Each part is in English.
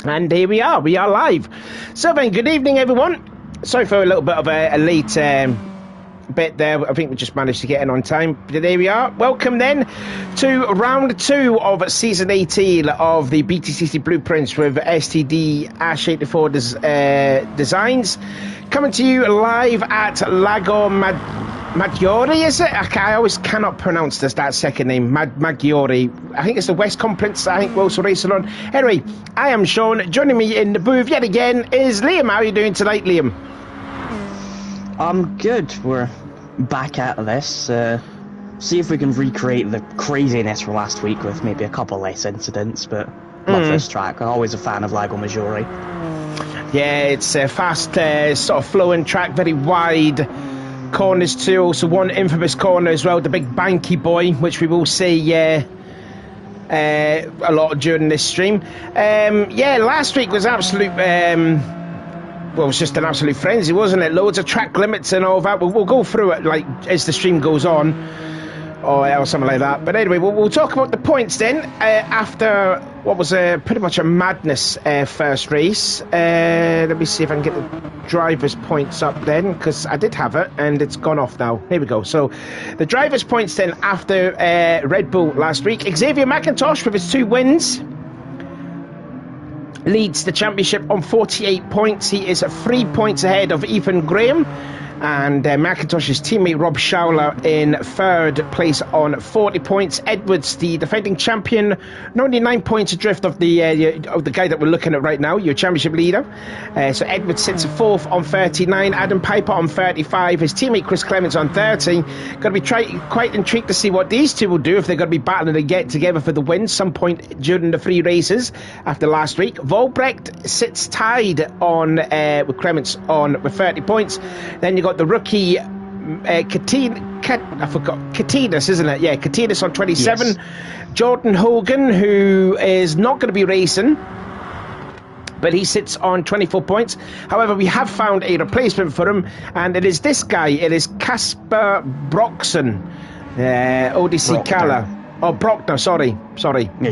And here we are live. So then, good evening everyone. Sorry for a little bit of a late bit there. I think we just managed to get in on time. But there we are. Welcome then to round 2 of season 18 of the BTCC Blueprints with STDAsh84 designs. Coming to you live at Lago Maggiore, is it? I always cannot pronounce that second name, Maggiore. I think it's the West Conference, I think we're also racing on. Anyway, I am Sean. Joining me in the booth yet again is Liam. How are you doing tonight, Liam? I'm good. We're back at this. See if we can recreate the craziness from last week with maybe a couple less incidents, but love this track. I'm always a fan of Lago Maggiore. Yeah, it's a fast, sort of flowing track, very wide. Corners too, also one infamous corner as well, the big banky boy, which we will see a lot during this stream. Last week was absolute it was just an absolute frenzy, wasn't it? Loads of track limits and all that. We'll go through it like as the stream goes on, or something like that. But anyway, we'll talk about the points then after what was pretty much a madness first race. Let me see if I can get the drivers' points up then, because I did have it and it's gone off now. Here we go. So the drivers' points then after Red Bull last week. Xavier McIntosh with his 2 wins leads the championship on 48 points. He is 3 points ahead of Ethan Graham, and McIntosh's teammate Rob Schauler in 3rd place on 40 points. Edwards, the defending champion, 99 points adrift of the guy that we're looking at right now, your championship leader. So Edwards sits 4th on 39, Adam Piper on 35, his teammate Chris Clements on 30. Going to be quite intrigued to see what these two will do, if they're going to be battling to get together for the win some point during the 3 races after last week. Volbrecht sits tied on with Clements with 30 points. Then you got the rookie Katinas, isn't it? Yeah, Katinas on 27. Yes. Jordan Hogan, who is not going to be racing, but he sits on 24 points. However, we have found a replacement for him, and it is this guy. It is Casper Broxson, ODC Kala. Oh, Brockner, sorry.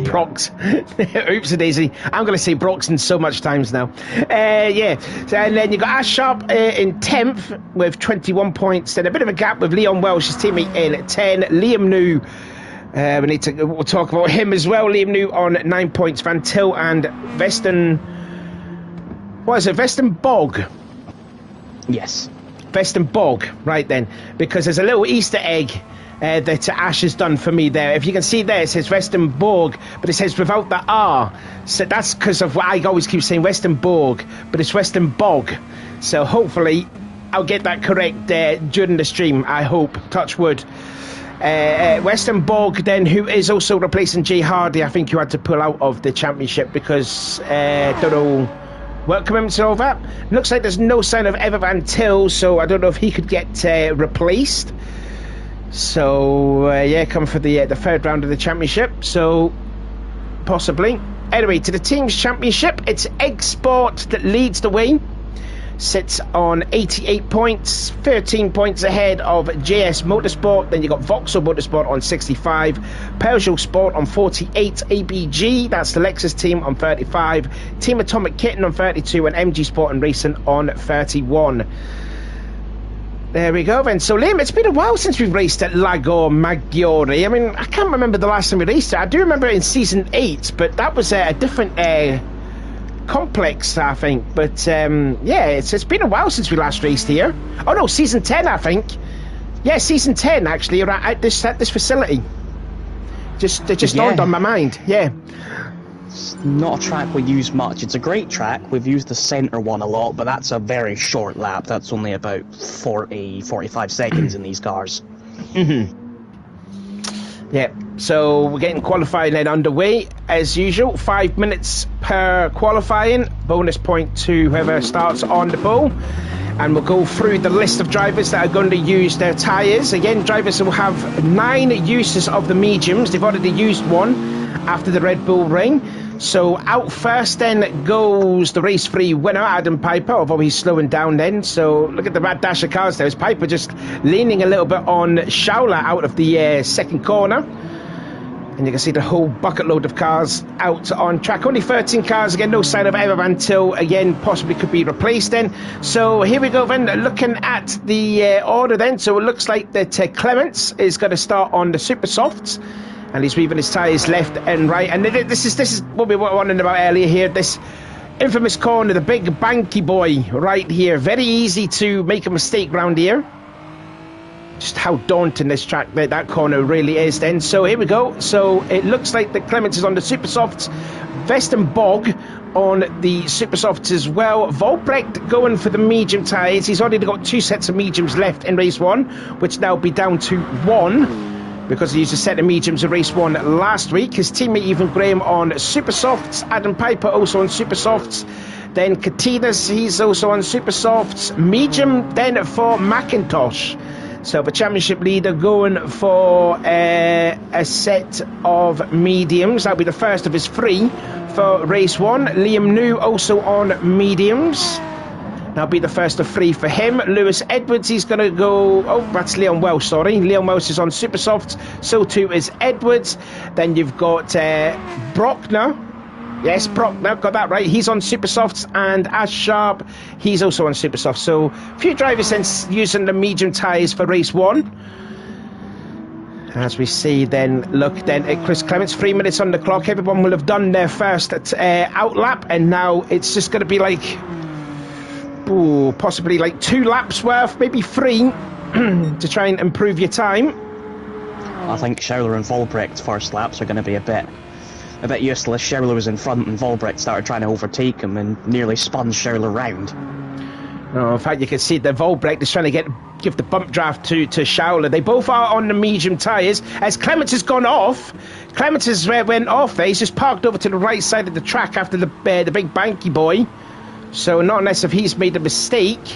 Brox. Oopsie daisy. I'm going to say Broxton so much times now. So, and then you got Ash Sharp in 10th with 21 points. Then a bit of a gap with Leon Welsh, his teammate, in 10. Liam New, we'll talk about him as well. Liam New on 9 points. Van Til and Veston Bog? Yes. Veston Bog, right then. Because there's a little Easter egg that Ash has done for me there. If you can see there, it says Westenborg, but it says without the R. So that's because of what I always keep saying, Westenborg, but it's Westenbog. So hopefully I'll get that correct during the stream, I hope. Touch wood. Westenborg then, who is also replacing Jay Hardy, I think you had to pull out of the championship because, don't know what commitments and all that. Looks like there's no sign of Ever Van Til, so I don't know if he could get replaced. So, come for the 3rd round of the championship. So, possibly. Anyway, to the team's championship, it's Egg Sport that leads the way. Sits on 88 points, 13 points ahead of JS Motorsport. Then you got Vauxhall Motorsport on 65, Peugeot Sport on 48, ABG, that's the Lexus team, on 35, Team Atomic Kitten on 32, and MG Sport and Racing on 31. There we go then. So Liam, it's been a while since we've raced at Lago Maggiore. I mean, I can't remember the last time we raced it. I do remember it in season 8, but that was a different complex, I think. But it's been a while since we last raced here. Oh no, season 10, I think. Yeah, season 10 actually, at this facility. It just dawned on my mind. Yeah. It's not a track we use much. It's a great track. We've used the centre one a lot, but that's a very short lap. That's only about 45 seconds in these cars. Yeah, so we're getting qualifying then underway as usual. 5 minutes per qualifying. Bonus point to whoever starts on the pole. And we'll go through the list of drivers that are going to use their tyres. Again, drivers will have 9 uses of the mediums. They've already used one after the Red Bull Ring. So out first then goes the race 3 winner, Adam Piper, although he's slowing down then. So look at the Mad Dash of cars there. Is Piper just leaning a little bit on Schauler out of the second corner. And you can see the whole bucket load of cars out on track. Only 13 cars, again, no sign of Ever Van Til, again, possibly could be replaced then. So here we go then, looking at the order then. So it looks like that Clements is going to start on the Super Softs. And he's weaving his tyres left and right. And this is what we were wondering about earlier here. This infamous corner, the big banky boy right here. Very easy to make a mistake round here. Just how daunting this track, that corner really is then. So here we go. So it looks like the Clements is on the Super Softs. Bog on the Super Softs as well. Volbrecht going for the medium tyres. He's already got 2 sets of mediums left in race 1, which now be down to 1 because he used a set of mediums in race 1 last week. His teammate Ethan Graham on Super Softs. Adam Piper also on Super Softs. Then Katinas, he's also on Super Softs. Medium then for McIntosh. So the championship leader going for a set of mediums. That'll be the first of his 3 for race 1. Liam New also on mediums. That'll be the first of 3 for him. Lewis Edwards, he's going to go... Oh, that's Leon Welsh, sorry. Leon Welsh is on Super Softs. So too is Edwards. Then you've got Brockner. Yes, Brockner, got that right. He's on Super Softs, and Ash Sharp, he's also on Super Softs. So a few drivers then using the medium tyres for race 1. As we see then, look then at Chris Clements, 3 minutes on the clock. Everyone will have done their first out lap, and now it's just going to be like, possibly like 2 laps worth, maybe 3, to try and improve your time. I think Schauler and Volbrecht's first laps are going to be a bit useless. Schauler was in front and Volbrecht started trying to overtake him and nearly spun Schauler round. Oh, in fact, you can see that Volbrecht is trying to give the bump draft to Schauler. They both are on the medium tyres. As Clements has gone off, Clements has went off there. He's just parked over to the right side of the track after the big banky boy. So not unless if he's made a mistake.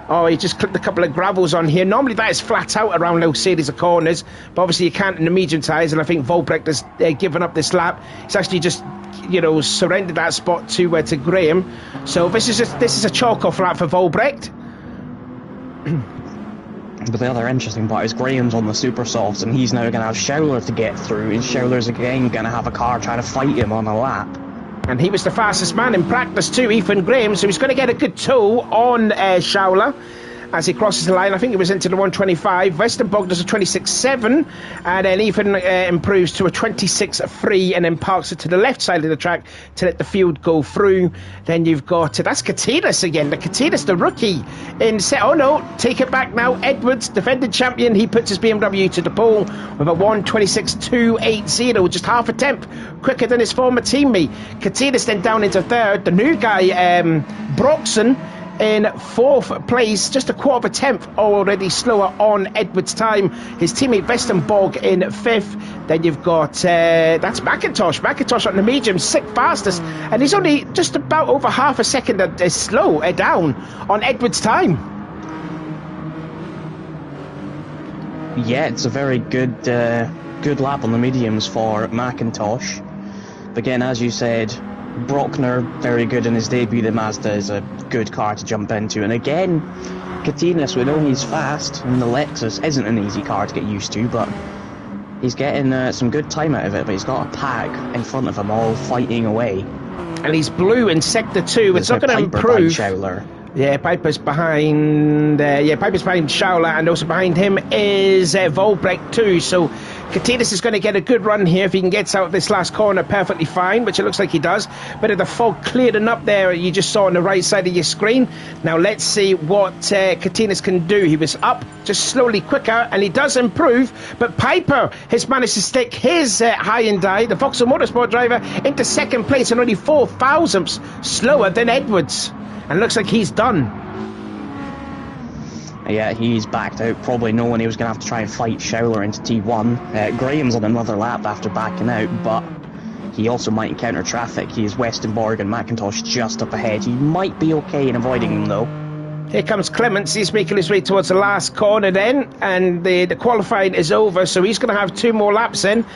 Oh, he just clipped a couple of gravels on here. Normally that is flat out around those series of corners, but obviously you can't in the medium tyres, and I think Volbrecht has given up this lap. He's actually just, surrendered that spot to Graham. So this is a chalk-off lap for Volbrecht. But the other interesting part is Graham's on the Super Softs, and he's now going to have Schauler to get through, and Schauler's again going to have a car trying to fight him on a lap. And he was the fastest man in practice too, Ethan Graham, so he's going to get a good tow on Schauler as he crosses the line. I think he was into the 125. Westenbog does a 26.7, and then Ethan improves to a 26.3 and then parks it to the left side of the track to let the field go through. Then you've got, that's Katinas again. The Katinas, the rookie, in set. Oh no, take it back now. Edwards, defending champion, he puts his BMW to the pole with a 1:26.280, just half a tenth quicker than his former teammate. Katinas then down into 3rd. The new guy, Broxson, in 4th place, just a quarter of a tenth already slower on Edwards' time. His teammate Westenbog in 5th. Then you've got that's McIntosh on the medium, 6th fastest, and he's only just about over half a second down on Edwards' time. Yeah, it's a very good lap on the mediums for McIntosh. But again, as you said, Brockner, very good in his debut. The Mazda is a good car to jump into. And again, Katinas, we know he's fast, and the Lexus isn't an easy car to get used to, but he's getting some good time out of it. But he's got a pack in front of him all fighting away. And he's blue in Sector 2. It's not going to improve. Yeah, Piper's behind Schauler, and also behind him is Volbrecht too. So Katinas is going to get a good run here if he can get out of this last corner perfectly fine, which it looks like he does. But the fog clearing up there, you just saw on the right side of your screen. Now let's see what Katinas can do. He was up just slowly quicker, and he does improve. But Piper has managed to stick his Hyundai, the Vauxhall Motorsport driver, into 2nd place and only 4 thousandths slower than Edwards. And looks like he's done. Yeah, he's backed out, probably knowing he was going to have to try and fight Schauler into T1. Graham's on another lap after backing out, but he also might encounter traffic. He is Westenborg and McIntosh just up ahead. He might be okay in avoiding him, though. Here comes Clements. He's making his way towards the last corner then, and the qualifying is over, so he's going to have 2 more laps in.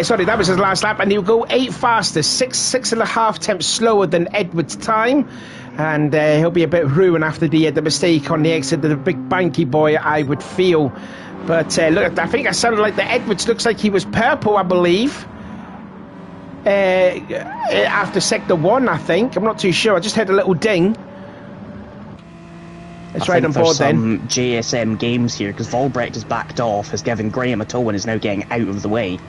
Sorry, that was his last lap, and he'll go 8 faster, 6.5 tenths slower than Edwards' time. And he'll be a bit ruined after the mistake on the exit of the big banky boy, I would feel. But look, I think I sounded like the Edwards looks like he was purple, I believe. after sector 1, I think. I'm not too sure. I just had a little ding. It's right on board then. Some JSM games here because Volbrecht has backed off, has given Graham a tow and is now getting out of the way.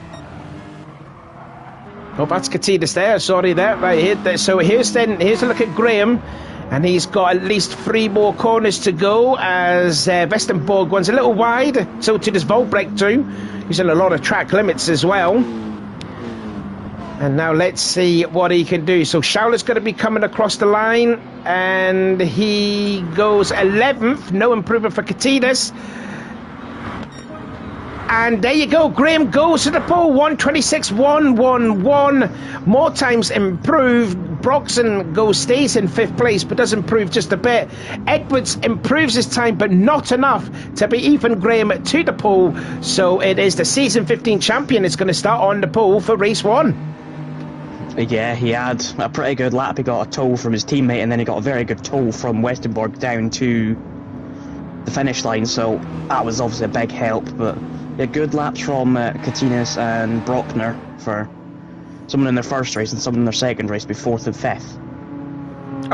Oh, that's Katidas there. Sorry, there. Right here. So here's a look at Graham. And he's got at least 3 more corners to go as Westenborg one's a little wide. So too does Volbrecht too. He's in a lot of track limits as well. And now let's see what he can do. So Schauler's going to be coming across the line. And he goes 11th. No improvement for Katidas. And there you go. Graham goes to the pole. 1:26.111. More times improved. Broxton stays in 5th place, but does improve just a bit. Edwards improves his time, but not enough to be Ethan Graham to the pole. So it is the season 15 champion is going to start on the pole for race 1. Yeah, he had a pretty good lap. He got a tow from his teammate, and then he got a very good tow from Westenborg down to the finish line. So that was obviously a big help, but yeah, good laps from Katinas and Brockner for someone in their first race and someone in their second race, be 4th and 5th. I'm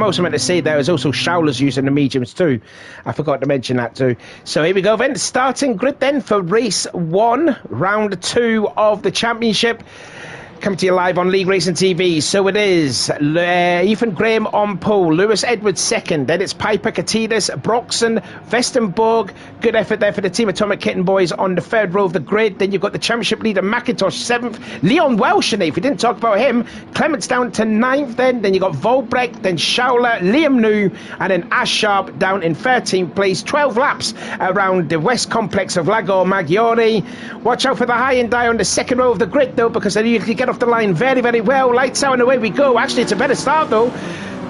also meant to say there is also Schauler's using the mediums too. I forgot to mention that too. So here we go then, starting grid then for race 1, round 2 of the championship. Coming to you live on League Racing TV. So it is Ethan Graham on pole, Lewis Edwards second, then it's Piper, Katidas, Broxton, Westenborg. Good effort there for the Team Atomic Kitten boys on the 3rd row of the grid. Then you've got the championship leader McIntosh 7th, Leon Welsh in 8th. We didn't talk about him. Clements down to 9th then you've got Volbrecht, then Schauler, Liam New, and then Ash Sharp down in 13th place. 12 laps around the west complex of Lago Maggiore. Watch out for the high and die on the 2nd row of the grid though, because they usually get off the line very, very well. Lights out and away we go. Actually, it's a better start though.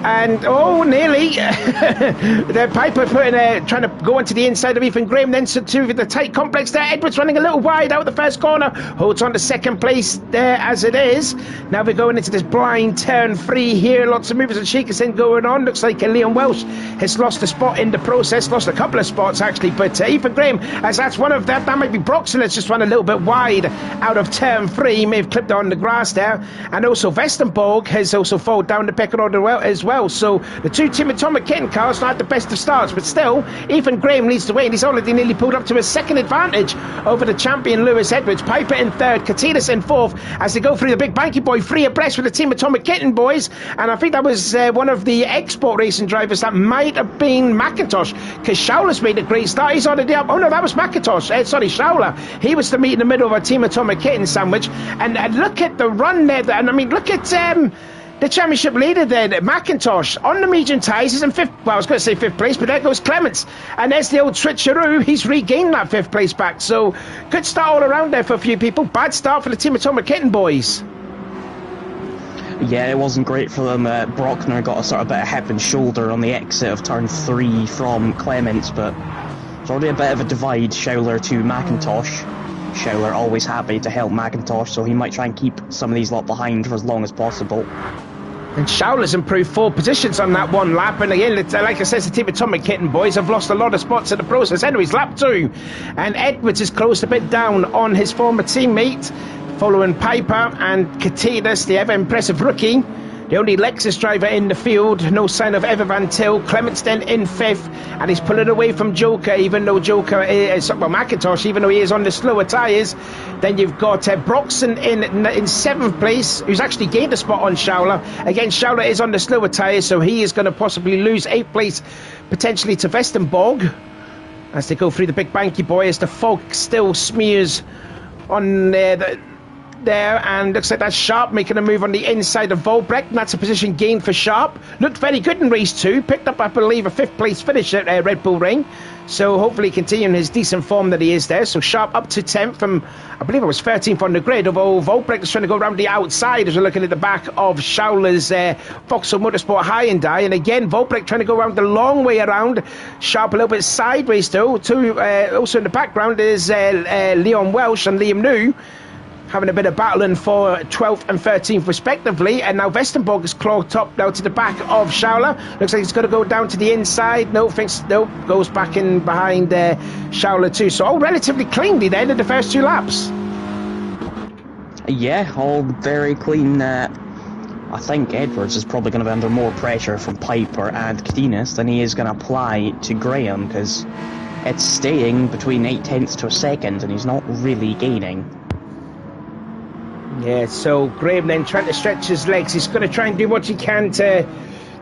And nearly the Piper trying to go into the inside of Ethan Graham, then to the tight complex there. Edwards running a little wide out the first corner, holds on to 2nd place there as it is. Now we're going into this blind turn 3 here. Lots of movers and shakers then going on. Looks like Leon Welsh has lost a spot in the process, lost a couple of spots actually, but Ethan Graham, as that's one of that might be Broxton, has just run a little bit wide out of turn 3, may have clipped on the grass there. And also Westenborg has also fallen down the pecking order as well. So the 2 Team Atomic Kitten cars not the best of starts, but still Ethan Graham leads the way, and he's already nearly pulled up to a 2nd advantage over the champion Lewis Edwards. Piper in 3rd, Katidas in 4th as they go through the big Banky Boy 3 abreast with the Team Atomic Kitten boys. And I think that was one of the export racing drivers. That might have been McIntosh, because Schauler's made a great start. He's already up. Oh no, that was McIntosh. Sorry, Schauler. He was to meet in the middle of a Team Atomic Kitten sandwich. And look at the run there. And I mean, look at the championship leader then, McIntosh, on the medium tyres. He's in 5th, well, I was going to say 5th place, but there goes Clements. And there's the old switcheroo. He's regained that 5th place back. So, good start all around there for a few people. Bad start for the Team Atomic Kitten boys. Yeah, it wasn't great for them. Brockner got a sort of bit of hip and shoulder on the exit of turn 3 from Clements, but it's already a bit of a divide, Schauler to McIntosh. Schauler always happy to help McIntosh, so he might try and keep some of these lot behind for as long as possible. And Schauler's improved 4 positions on that one lap. And again, like I said, the Team Atomic Kitten boys have lost a lot of spots in the process. Anyways, lap 2. And Edwards is closed a bit down on his former teammate, following Piper and Katidas, the ever-impressive rookie. The only Lexus driver in the field, no sign of Ever Van Til. Clements then in 5th, and he's pulling away from Joker, even though Joker is, well, McIntosh, even though he is on the slower tyres. Then you've got Broxton in 7th place, who's actually gained a spot on Schauler. Again, Schauler is on the slower tyres, so he is going to possibly lose 8th place, potentially to Westenborg, as they go through the big Banky Boy, as the fog still smears on there, and looks like that's Sharp making a move on the inside of Volbrecht, and that's a position gain for Sharp. Looked very good in race 2, picked up, I believe, a 5th place finish at Red Bull Ring, so hopefully continuing his decent form that he is there. So Sharp up to 10th from, I believe it was 13th on the grid, although Volbrecht is trying to go around the outside as we're looking at the back of Schauler's Vauxhall Motorsport Hyundai. And again, Volbrecht trying to go around the long way around. Sharp a little bit sideways though. Also in the background is Leon Welsh and Liam New, having a bit of battling for 12th and 13th respectively. And now Westenborg is clogged up now to the back of Schauler. Looks like he's going to go down to the inside. Nope, goes back in behind Schauler too. So all relatively cleanly then in the first 2 laps. Yeah, all very clean. I think Edwards is probably going to be under more pressure from Piper and Cadinus than he is going to apply to Graham, because it's staying between 0.8 to a second and he's not really gaining. Yeah, so Graham then trying to stretch his legs. He's going to try and do what he can to...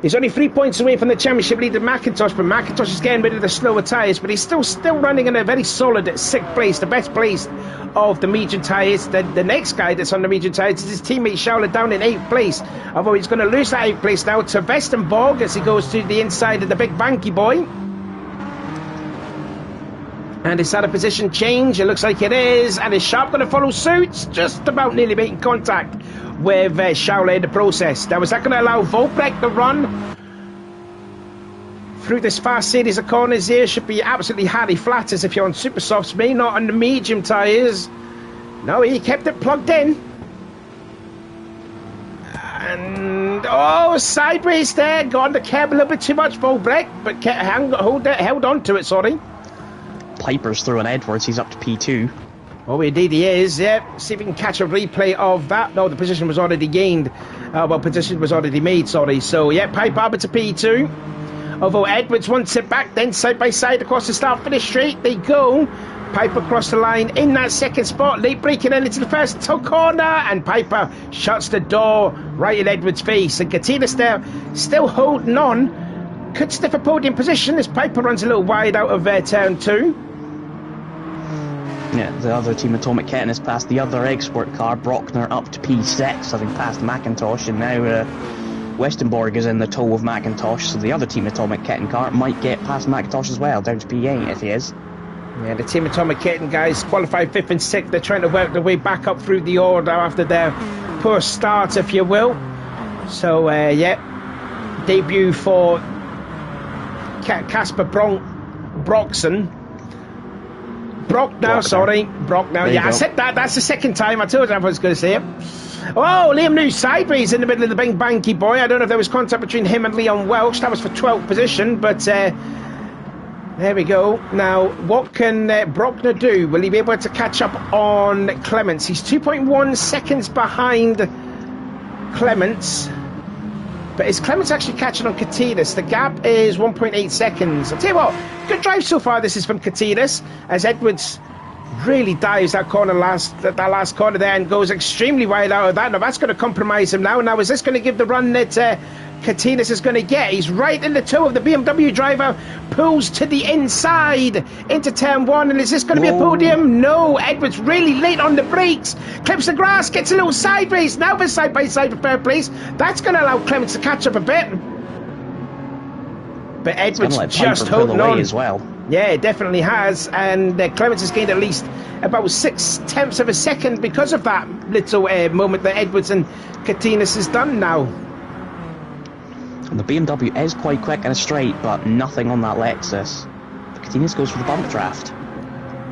He's only 3 points away from the championship leader, McIntosh, but McIntosh is getting rid of the slower tyres, but he's still running in a very solid 6th place, the best place of the medium tyres. The next guy that's on the medium tyres is his teammate Schauler down in 8th place, although he's going to lose that 8th place now to Vestenborg as he goes to the inside of the big banky boy. And is that a position change? It looks like it is. And is Sharp going to follow suit? Just about nearly making contact with Schauler in the process. Now, is that going to allow Volbrecht to run through this fast series of corners here? Should be absolutely Harry flat as if you're on super softs, maybe not on the medium tyres. No, he kept it plugged in. And, oh, sideways there. Got on the curb a little bit too much, Volbrecht, but held on to it, sorry. Piper's through on Edwards, he's up to P2. Oh, indeed he is, yeah. See if we can catch a replay of that. No, the position was already gained. Well, position was already made, sorry. So, yeah, Piper up to P2. Although Edwards wants it back, then side by side across the start-finish straight they go. Piper across the line in that second spot. Late breaking in into the first corner. And Piper shuts the door right in Edwards' face. And Katinas there still holding on. Could stiff a podium position as Piper runs a little wide out of turn 2. Yeah, the other team, Atomic Kitten, has passed the other export car, Brockner, up to P6, having passed McIntosh, and now Westenborg is in the tow of McIntosh, so the other team, Atomic Kitten car, might get past McIntosh as well, down to P8 if he is. Yeah, the team Atomic Kitten guys qualified 5th and 6th. They're trying to work their way back up through the order after their poor start, if you will. So, yeah, debut for Casper Brockson. Brockner. Yeah, I said that. That's the second time. I told you I was going to say it. Oh, Liam New sideways in the middle of the big banky boy. I don't know if there was contact between him and Leon Welch. That was for 12th position, but there we go. Now, what can Brockner do? Will he be able to catch up on Clements? He's 2.1 seconds behind Clements. But is Clements actually catching on Katinas? The gap is 1.8 seconds. I'll tell you what, good drive so far this is from Katinas, as Edwards really dives that last corner there and goes extremely wide out of that. Now that's going to compromise him now. Now is this going to give the run that Katinas is going to get? He's right in the toe of the BMW driver, pulls to the inside into turn 1, and is this going to be a podium? No, Edwards really late on the brakes, clips the grass, gets a little sideways, now they're side by side for 3rd place. That's going to allow Clements to catch up a bit, but Edwards just holding on as well. Yeah, it definitely has, and Clements has gained at least about 0.6 of a second because of that little moment that Edwards and Katinas has done now. And the BMW is quite quick and straight, but nothing on that Lexus. Katinas goes for the bump draft.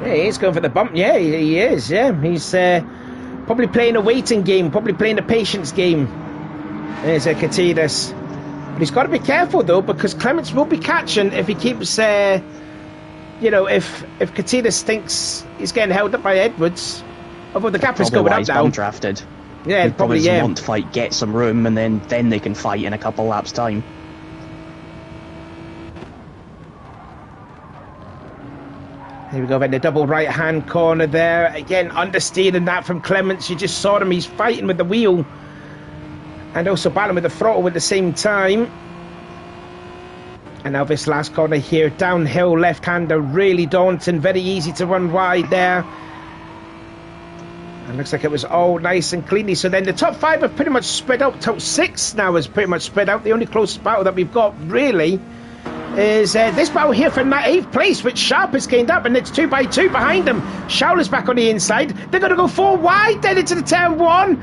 Yeah, he is going for the bump. Yeah, he is. Yeah, he's probably playing a waiting game, probably playing a patience game. There's Katinas. But he's got to be careful, though, because Clements will be catching if he keeps... if Katinas thinks he's getting held up by Edwards. Although the gap is going up now. Bump drafted. Yeah, he probably want to fight, get some room, and then they can fight in a couple laps' time. Here we go, in the double right-hand corner there. Again, understeering that from Clements. You just saw him, he's fighting with the wheel. And also battling with the throttle at the same time. And now this last corner here, downhill left-hander, really daunting, very easy to run wide there. And looks like it was all nice and cleanly. So then the top 5 have pretty much spread out. Top 6 now is pretty much spread out. The only closest battle that we've got, really, is this battle here for 8th place, which Sharp has gained up, and it's 2 by 2 behind him. Schauler's back on the inside. They're going to go 4 wide then into the turn 1.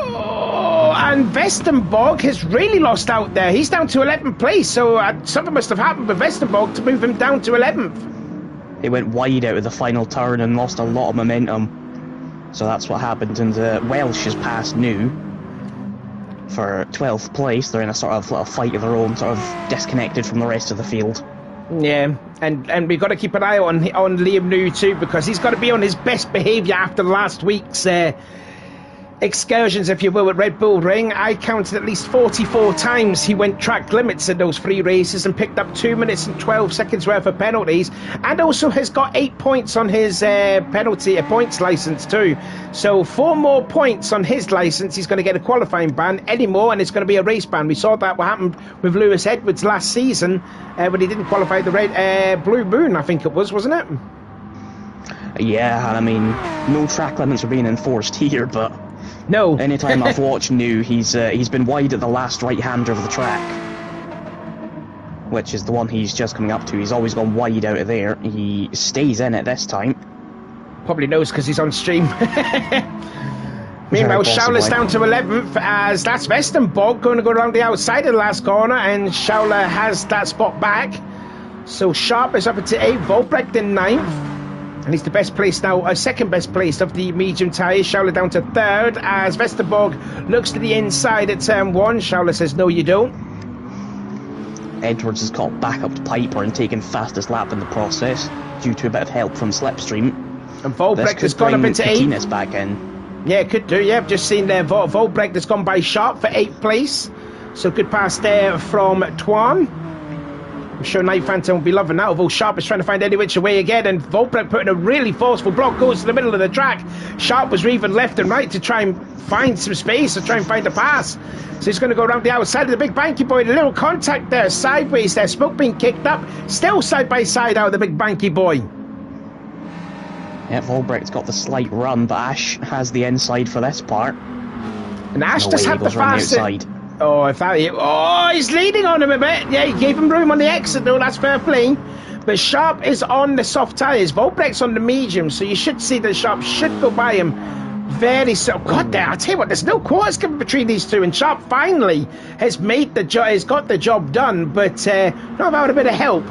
Oh, and Vestenborg has really lost out there. He's down to 11th place, so something must have happened with Vestenborg to move him down to 11th. He went wide out of the final turn and lost a lot of momentum. So that's what happened, and Welsh has passed New for 12th place. They're in a sort of little fight of their own, sort of disconnected from the rest of the field. Yeah, and we've got to keep an eye on Liam New too, because he's got to be on his best behaviour after last week's excursions, if you will, at Red Bull Ring. I counted at least 44 times he went track limits in those 3 races and picked up 2 minutes and 12 seconds worth of penalties, and also has got 8 points on his points license too. So 4 more points on his license, he's going to get a qualifying ban anymore, and it's going to be a race ban. We saw that what happened with Lewis Edwards last season when he didn't qualify the Blue Moon, I think it was, wasn't it? Yeah, I mean, no track limits are being enforced here, but no. Anytime I've watched New, he's been wide at the last right-hander of the track, which is the one he's just coming up to. He's always gone wide out of there. He stays in it this time. Probably knows because he's on stream. Meanwhile, Schauler's down to 11th, as that's Westenborg going to go around the outside of the last corner, and Schauler has that spot back. So Sharp is up into 8th, Volbrecht in 9th. And he's the best placed now, second best placed of the medium tyres. Schauler down to 3rd as Westerborg looks to the inside at turn 1. Schauler says, no, you don't. Edwards has caught back up to Piper and taken fastest lap in the process due to a bit of help from Slipstream. And Volbrecht has gone up into 8th. Back in. Yeah, could do. Yeah, I've just seen there. Volbrecht has gone by Sharp for 8th place. So good pass there from Twan. I'm sure Night Phantom will be loving that, although Sharp is trying to find any which way again, and Volbrecht putting a really forceful block, goes to the middle of the track. Sharp was reaving left and right to try and find some space, to try and find a pass. So he's going to go around the outside of the big Banky Boy. A little contact there, sideways there, smoke being kicked up, still side by side out of the big Banky Boy. Yeah, Volbrecht's got the slight run, but Ash has the inside for this part. And Ash just had the fastest. Oh, I thought he's leading on him a bit. Yeah, he gave him room on the exit, though. That's fair play. But Sharp is on the soft tyres. Volbrecht's on the medium, so you should see that Sharp should go by him very so. God damn, I tell you what, there's no quarters given between these two, and Sharp finally has made the has got the job done, but not without a bit of help.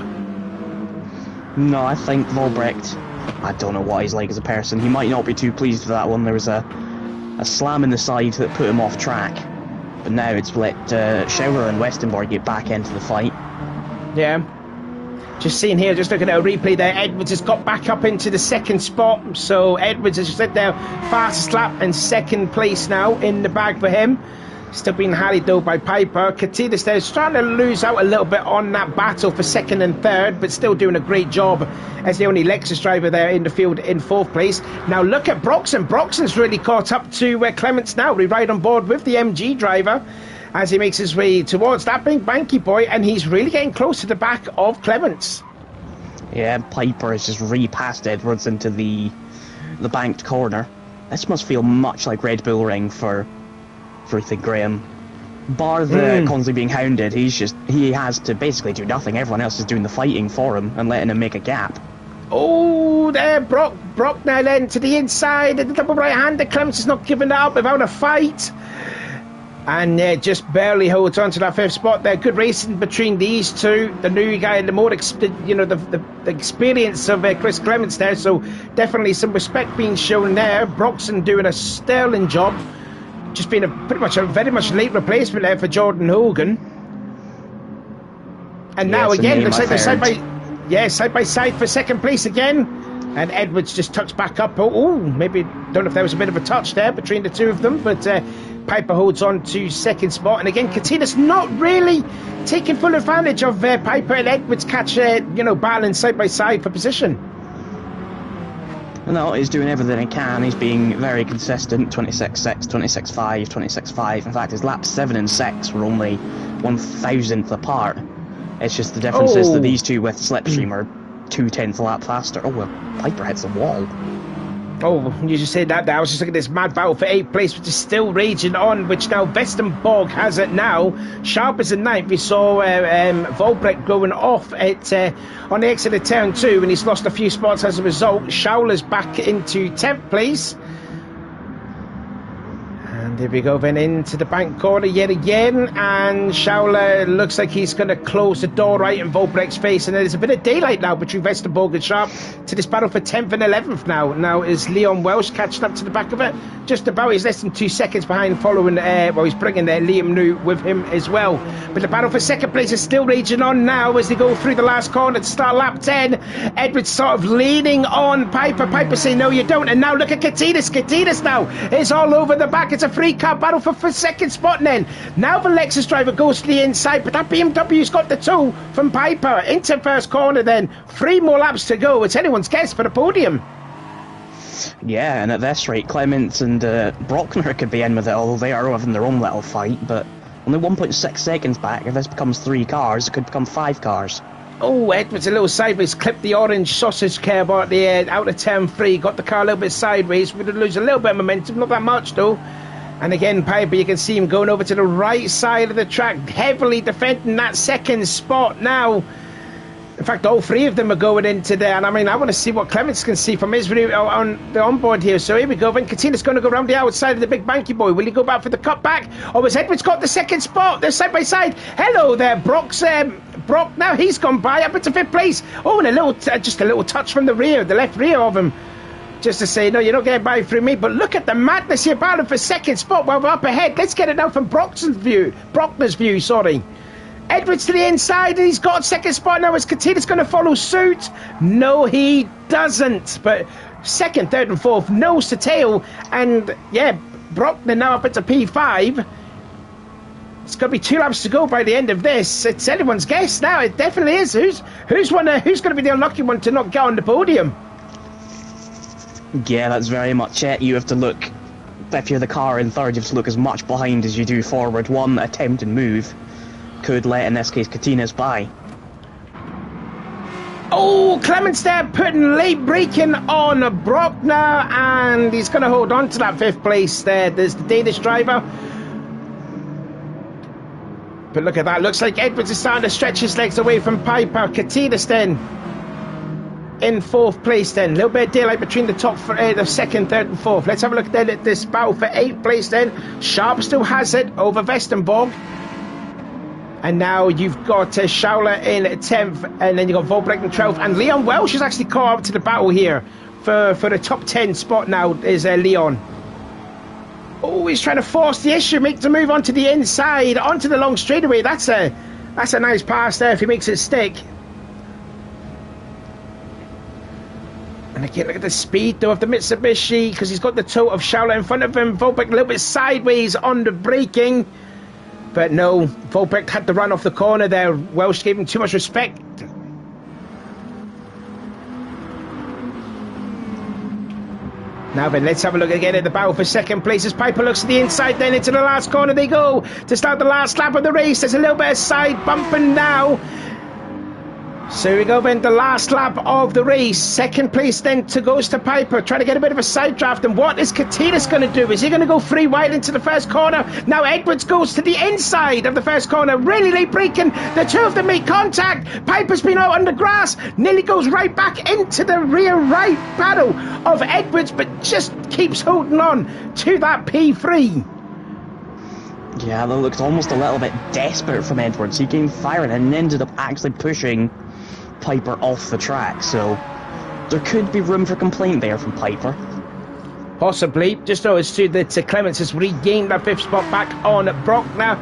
No, I think Volbrecht, I don't know what he's like as a person. He might not be too pleased with that one. There was a slam in the side that put him off track. But now it's let Schauler and Westenborg get back into the fight. Yeah. Just seeing here, just looking at a replay there, Edwards has got back up into the 2nd spot. So Edwards has just led there, fastest lap and 2nd place now in the bag for him. Still being harried though by Piper. Katinas there is trying to lose out a little bit on that battle for 2nd and 3rd, but still doing a great job as the only Lexus driver there in the field in 4th place. Now look at Broxton. Broxton's really caught up to Clements now. We ride on board with the MG driver as he makes his way towards that big Banky Boy, and he's really getting close to the back of Clements. Yeah, Piper has just re-passed Edwards into the banked corner. This must feel much like Red Bull Ring for Ethan Graham. Bar the constantly being hounded, he has to basically do nothing. Everyone else is doing the fighting for him and letting him make a gap. Oh, there, Brock now then to the inside, and the double right-hander. Clements is not giving that up without a fight. And just barely holds on to that 5th spot there. Good racing between these two. The new guy and the more, the experience of Chris Clements there. So definitely some respect being shown there. Broxton doing a sterling job. Just been a very much late replacement there for Jordan Hogan. And now again, looks like they're side by side for 2nd place again. And Edwards just tucks back up. Maybe, don't know if there was a bit of a touch there between the two of them, but Piper holds on to 2nd spot. And again, Katinas not really taking full advantage of Piper and Edwards catch, battling side by side for position. No, he's doing everything he can. He's being very consistent. 26.6, 26.5, 26.5. In fact, his laps 7 and 6 were only 1,000th apart. It's just the difference is that these two with Slipstream are 2/10 a lap faster. Oh, well, Piper hits the wall. Oh, you just said that there. I was just looking at this mad battle for 8th place, which is still raging on, which now Westenborg has it now. Sharp is in 9th. We saw Volbrecht going off at on the exit of turn 2, and he's lost a few spots as a result. Schauler's back into 10th place. And There we go, then into the bank corner yet again, and Schauler looks like he's going to close the door right in Volbrecht's face, and there's a bit of daylight now between Westerborg and Sharp to this battle for 10th and 11th now. Now is Leon Welsh catching up to the back of it? Just about, he's less than 2 seconds behind following, well, he's bringing Liam New with him as well. But the battle for second place is still raging on now as they go through the last corner to start lap 10. Edwards sort of leaning on Piper. Piper saying, no you don't, and now look at Katinas. Katinas now is all over the back. It's a three-car battle for second spot, and then now the Lexus driver goes to the inside, but that BMW's got the two from Piper into first corner. Then 3 more laps to go. It's anyone's guess for the podium. Yeah, and at this rate, Clements and Brockner could be in with it, although they are having their own little fight, but only 1.6 seconds back. If this becomes 3 cars, it could become 5 cars. Oh, Edwards a little sideways, clipped the orange sausage curb out the out of turn 3, got the car a little bit sideways. We're going to lose a little bit of momentum, not that much though. And again, Piper, you can see him going over to the right side of the track, heavily defending that second spot now. In fact, all 3 of them are going into there. And I mean, I want to see what Clements can see from his view on the onboard here. So here we go. Then Katina's going to go around the outside of the big banky boy. Will he go back for the cutback? Or has Edwards got the second spot? They're side by side. Hello there, Brock's. Brock, now he's gone by up into 5th place. Oh, and a little, just a little touch from the rear, the left rear of him. Just to say, no, you're not getting by through me. But look at the madness here, battling for second spot while we're up ahead. Let's get it now from Brockner's view, sorry. Edwards to the inside, and he's got second spot now as Katina's going to follow suit. No, he doesn't. But second, third, and fourth, nose to tail. And, yeah, Brockner now up into P5. It's going to be 2 laps to go by the end of this. It's anyone's guess now. It definitely is. Who's going to be the unlucky one to not get on the podium? Yeah, that's very much it. You have to look, if you're the car in third, you have to look as much behind as you do forward. One attempted move could let, in this case, Katinas by. Oh, Clements there putting late braking on Brockner, and he's going to hold on to that 5th place there. There's the Danish driver. But look at that. Looks like Edwards is starting to stretch his legs away from Piper. Katinas then in 4th place then. A little bit of daylight between the top, the second, third and 4th. Let's have a look then at this battle for 8th place then. Sharp still has it over Westerborg. And now you've got Schauler in 10th, and then you've got Volbrecht in 12th. And Leon Welsh is actually caught up to the battle here for the top 10 spot now is Leon. Oh, he's trying to force the issue, make the move onto the inside, onto the long straightaway. That's a nice pass there if he makes it stick. And again, look at the speed though of the Mitsubishi, because he's got the toe of Schauler in front of him. Volbrecht a little bit sideways on the braking. But no, Volbrecht had to run off the corner there. Welsh gave him too much respect. Now then, let's have a look again at the battle for second place as Piper looks to the inside, then into the last corner they go to start the last lap of the race. There's a little bit of side bumping now. So here we go then, the last lap of the race. Second place then goes to Piper, trying to get a bit of a side draft. And what is Katinas going to do? Is he going to go 3 wide into the first corner? Now Edwards goes to the inside of the first corner, really late braking. The 2 of them make contact. Piper's been out on the grass, nearly goes right back into the rear right battle of Edwards, but just keeps holding on to that P3. Yeah, that looked almost a little bit desperate from Edwards. He came firing and ended up actually pushing Piper off the track, so there could be room for complaint there from Piper. Possibly. Just noticed too that Clements has regained that 5th spot back on Brock now.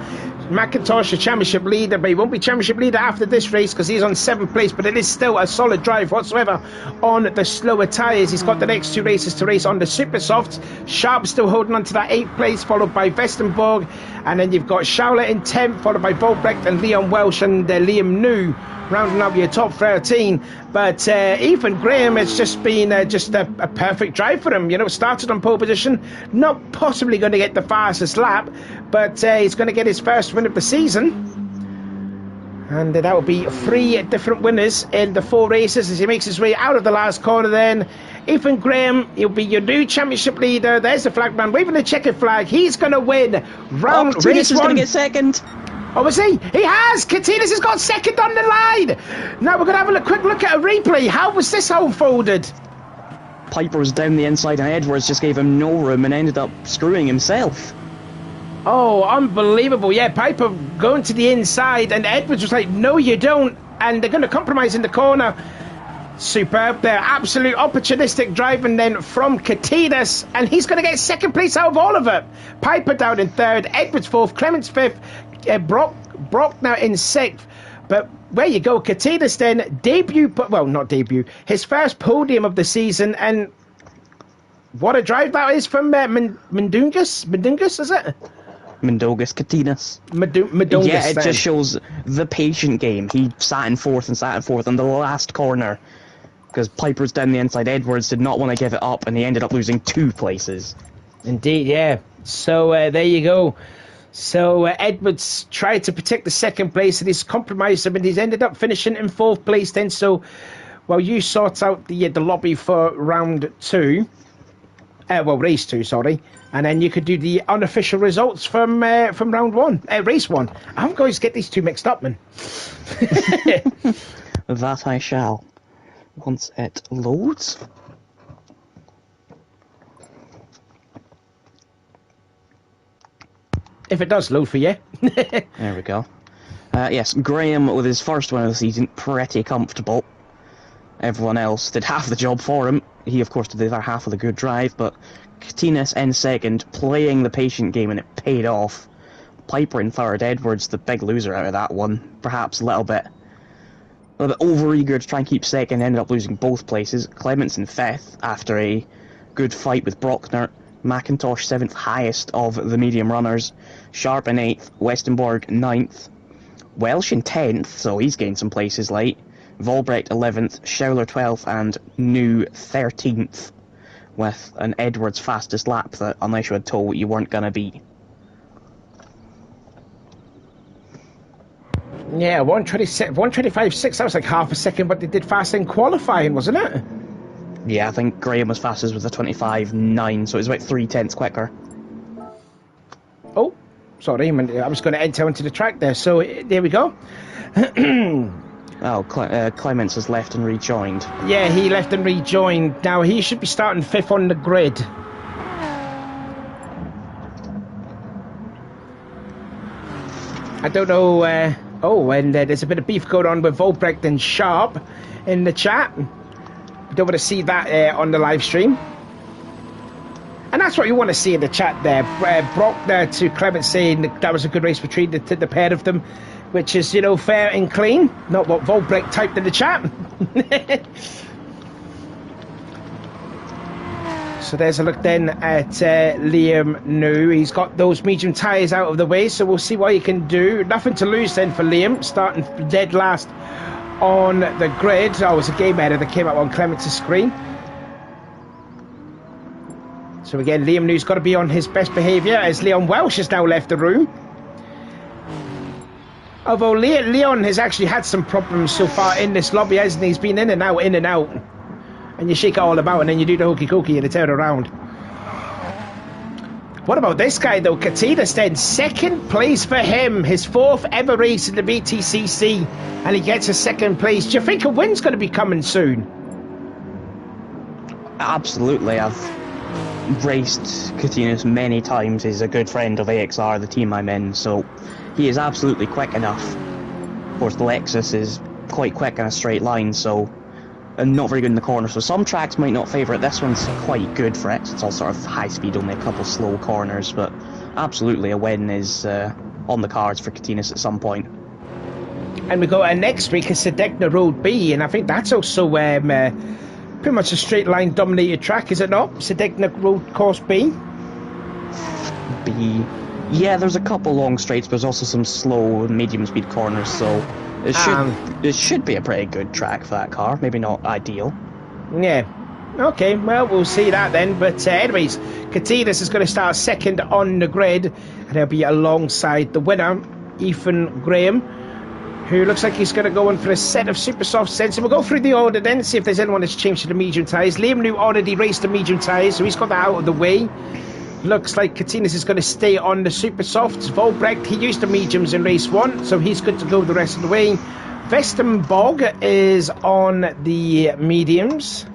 McIntosh, the championship leader, but he won't be championship leader after this race because he's on 7th place, but it is still a solid drive whatsoever on the slower tyres. He's got the next 2 races to race on the super softs. Sharp still holding on to that 8th place, followed by Westerborg, and then you've got Schauler in 10th, followed by Volbrecht and Leon Welsh and Liam New rounding up your top 13. But Ethan Graham, has just been just a perfect drive for him. You know, started on pole position, not possibly going to get the fastest lap, but he's going to get his first win of the season. And that will be 3 different winners in the 4 races as he makes his way out of the last corner then. Ethan Graham, he'll be your new championship leader. There's the flag man waving the checkered flag. He's going to win round race 1. Going to get second. Oh, was he? He has! Katinas has got second on the line! Now we're going to have a quick look at a replay. How was this unfolded? Piper was down the inside and Edwards just gave him no room and ended up screwing himself. Oh, unbelievable. Yeah, Piper going to the inside, and Edwards was like, no, you don't. And they're going to compromise in the corner. Superb there. Absolute opportunistic driving then from Katinas, and he's going to get second place out of all of it. Piper down in third, Edwards fourth, Clements fifth, Brock now in sixth. But where you go, Katinas then not debut, his first podium of the season, and what a drive that is from Mundungus, is it? Mundungus Katinas. Mundungus. Yeah, it just shows the patient game. He sat in fourth on the last corner because Piper's down the inside. Edwards did not want to give it up, and he ended up losing 2 places. Indeed, yeah. So there you go. So Edwards tried to protect the second place, and he's compromised him, and he's ended up finishing in 4th place then. So, well, you sort out the lobby for round 2. Race 2, sorry. And then you could do the unofficial results from round 1. Race 1. I'm going to get these two mixed up, man. That I shall. Once it loads. If it does load for you. There we go. Yes, Graham with his first win of the season, pretty comfortable. Everyone else did half the job for him. He, of course, did the other half of the good drive, but Katinas in second, playing the patient game, and it paid off. Piper in third, Edwards, the big loser out of that one, perhaps a little bit over-eager to try and keep second, ended up losing both places. Clements in fifth after a good fight with Brockner. McIntosh 7th, highest of the medium runners. Sharp in 8th, Westenborg 9th. Welsh in 10th, so he's gained some places late. Volbrecht 11th, Schouler 12th, and New 13th, with an Edwards fastest lap that, unless you had told, you weren't going to beat. Yeah, 125.6, that was like half a second, but they did fast in qualifying, wasn't it? Yeah, I think Graham was fastest with a 25.9, so it was about 0.3 quicker. Oh, sorry, I was going to enter onto the track there, so there we go. Oh, Clements has left and rejoined. Yeah, he left and rejoined. Now, he should be starting 5th on the grid. I don't know... and there's a bit of beef going on with Volbrecht and Sharp in the chat. Don't want to see that on the live stream. And that's what you want to see in the chat there. Brock there to Clements saying that was a good race between the pair of them, which is, fair and clean. Not what Volbrecht typed in the chat. So there's a look then at Liam New. He's got those medium tyres out of the way, so we'll see what he can do. Nothing to lose then for Liam, starting dead last on the grid. Oh, it was a game error that came up on Clements' screen. So again, Liam New's got to be on his best behaviour as Leon Welsh has now left the room. Although Leon has actually had some problems so far in this lobby, hasn't he? He's been in and out. And you shake it all about and then you do the hokey cokey and you turn around. What about this guy though? Katinas then, 2nd place for him. His 4th ever race in the BTCC. And he gets a 2nd place. Do you think a win's going to be coming soon? Absolutely. I've raced Katinas many times. He's a good friend of AXR, the team I'm in, so he is absolutely quick enough. Of course, the Lexus is quite quick in a straight line, so... and not very good in the corner, so some tracks might not favour it. This one's quite good for it. It's all sort of high speed, only a couple slow corners, but absolutely a win is on the cards for Katinas at some point. And we go next week is Sedegna Road B, and I think that's also pretty much a straight line dominated track, is it not? Sedegna Road Course B? B. Yeah, there's a couple long straights, but there's also some slow medium speed corners, so it should be a pretty good track for that car. Maybe not ideal. Yeah. Okay, well, we'll see that then. But anyways, Katinas is going to start 2nd on the grid, and he'll be alongside the winner, Ethan Graham, who looks like he's going to go in for a set of super soft sets. So we'll go through the order then, see if there's anyone that's changed to the medium tyres. Liam New already raced the medium tyres, so he's got that out of the way. Looks like Katinas is going to stay on the super softs. Volbrecht, he used the mediums in race 1, so he's good to go the rest of the way. Vestenborg is on the mediums.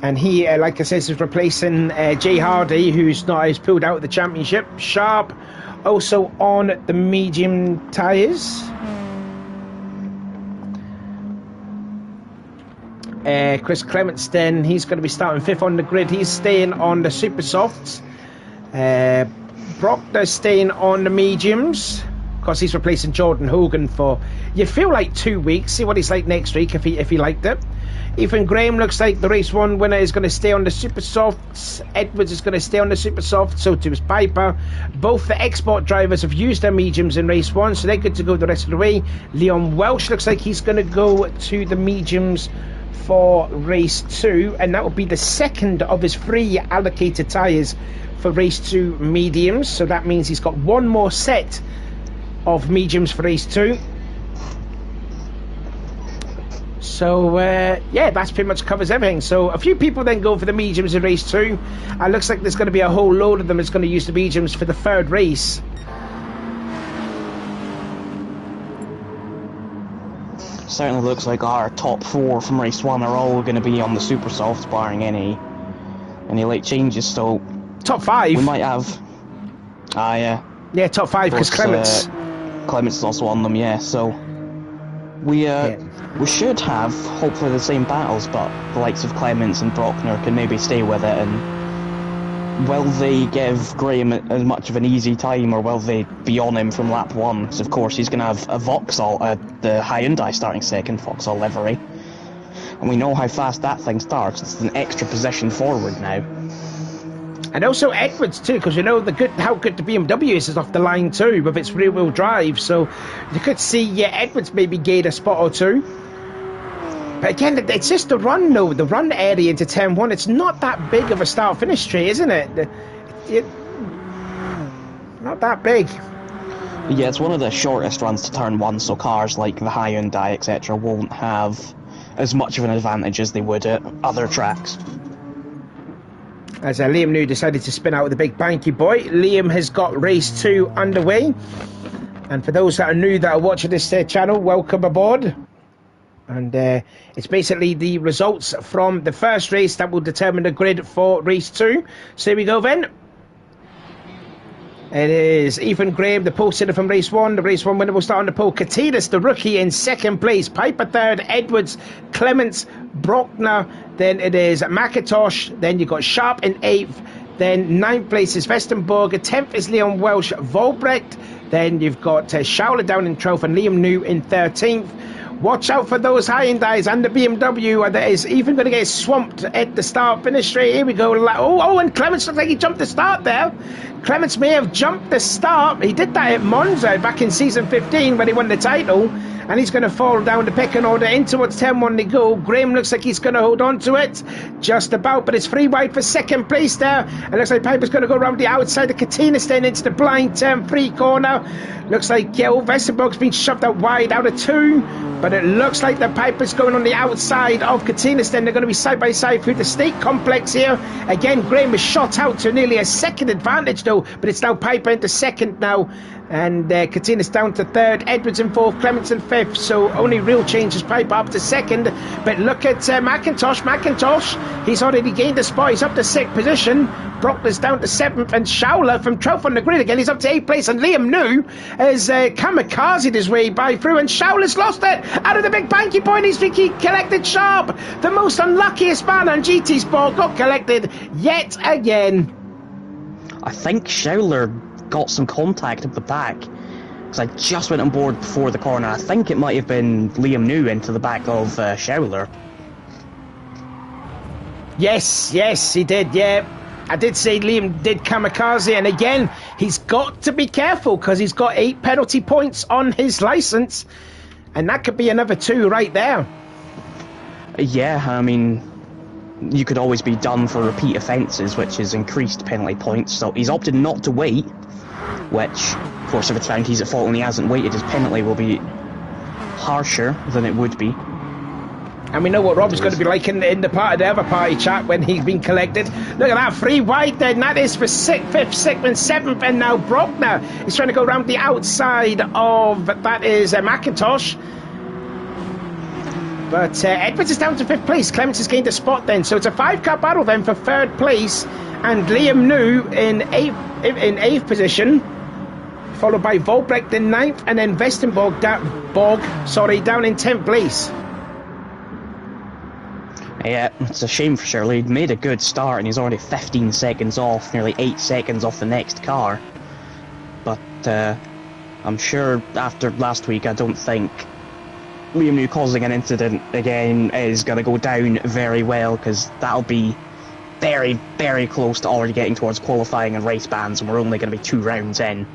And he, like I said, is replacing Jay Hardy, who's pulled out of the championship. Sharp also on the medium tyres. Chris Clements then, he's going to be starting 5th on the grid. He's staying on the super softs. Brockner's staying on the mediums because he's replacing Jordan Hogan for, you feel like 2 weeks. See what he's like next week if he liked it. Ethan Graham looks like the race 1 winner is going to stay on the super softs. Edwards is going to stay on the super softs, so too is Piper. Both the export drivers have used their mediums in race 1, so they're good to go the rest of the way. Leon Welsh looks like he's going to go to the mediums for race 2, and that will be the second of his 3 allocated tyres for race 2 mediums, so that means he's got 1 more set of mediums for race 2. So yeah, that's pretty much covers everything. So a few people then go for the mediums in race 2, and looks like there's going to be a whole load of them that's going to use the mediums for the 3rd race. Certainly looks like our top 4 from race 1 are all going to be on the super softs, barring any late changes. So top 5 we might have yeah, top 5 because Clements is also on them, yeah. So we should have hopefully the same battles, but the likes of Clements and Brockner can maybe stay with it. And will they give Graham as much of an easy time, or will they be on him from lap 1? Because of course he's going to have a Vauxhall, the Hyundai starting 2nd, Vauxhall livery, and we know how fast that thing starts. It's an extra position forward now. And also Edwards too, because you know how good the BMW is off the line too with its rear-wheel drive. So you could see Edwards maybe gain a spot or 2. But again, it's just the run though, the run area into turn 1. It's not that big of a start-finish tree, isn't it? Not that big. Yeah, it's one of the shortest runs to turn 1, so cars like the Hyundai, etc. won't have as much of an advantage as they would at other tracks. As Liam New decided to spin out with the big banky boy. Liam has got race 2 underway. And for those that are new that are watching this channel, welcome aboard. And it's basically the results from the first race that will determine the grid for race 2. So here we go then. It is Ethan Graham, the pole sitter from race 1. The race 1 winner will start on the pole. Katinas, the rookie, in 2nd place. Piper 3rd. Edwards, Clements, Brockner. Then it is McIntosh. Then you've got Sharp in 8th. Then 9th place is Vestenberger. 10th is Leon Welsh, Volbrecht. Then you've got Schauler down in 12th and Liam New in 13th. Watch out for those Hyundais and the BMW that is even going to get swamped at the start finish straight. Here we go. Oh, and Clements looks like he jumped the start there. Clements may have jumped the start. He did that at Monza back in season 15 when he won the title. And he's going to fall down the pecking order in towards 10-1 to go. Graham looks like he's going to hold on to it. Just about, but it's 3 wide for 2nd place there. And looks like Piper's going to go around the outside of Katinas then into the blind turn 3 corner. Looks like Vestenberg's been shoved out wide out of 2. But it looks like the Piper's going on the outside of Katinas then. They're going to be side by side through the state complex here. Again, Graham is shot out to nearly a 2nd advantage though. But it's now Piper into 2nd now. And Katinas down to 3rd, Edwards in 4th, Clements in 5th, so only real change is Piper up to 2nd. But look at McIntosh, he's already gained a spot, he's up to 6th position. Brockner's down to 7th, and Schauler from 12th on the grid again, he's up to 8th place, and Liam New has kamikazed his way by through, and Schauler's lost it out of the big banky point. He's collected Sharp, the most unluckiest man on GT Sport, got collected yet again. I think Schauler got some contact at the back, because I just went on board before the corner. I think it might have been Liam New into the back of Schauler. Yes, he did, yeah. I did say Liam did kamikaze, and again, he's got to be careful because he's got 8 penalty points on his licence, and that could be another 2 right there. Yeah, I mean, you could always be done for repeat offences, which is increased penalty points, so he's opted not to wait, which, of course, if it's found he's at fault and he hasn't waited, his penalty will be harsher than it would be. And we know what Rob's going to be like in the part of the other party chat when he's been collected. Look at that, 3 wide then. That is for 5th, 6th and 7th. And now Brockner is trying to go around the outside of, that is McIntosh. But Edwards is down to 5th place. Clements has gained a spot then. So it's a 5-car battle then for 3rd place. And Liam New in 8th position. Followed by Volbrecht in 9th. And then Vestenborg down in 10th place. Yeah, it's a shame for Shirley. He'd made a good start and he's already 15 seconds off, nearly 8 seconds off the next car. But I'm sure after last week, I don't think Liam New causing an incident again is going to go down very well, because that'll be very, very close to already getting towards qualifying and race bans, and we're only going to be 2 rounds in.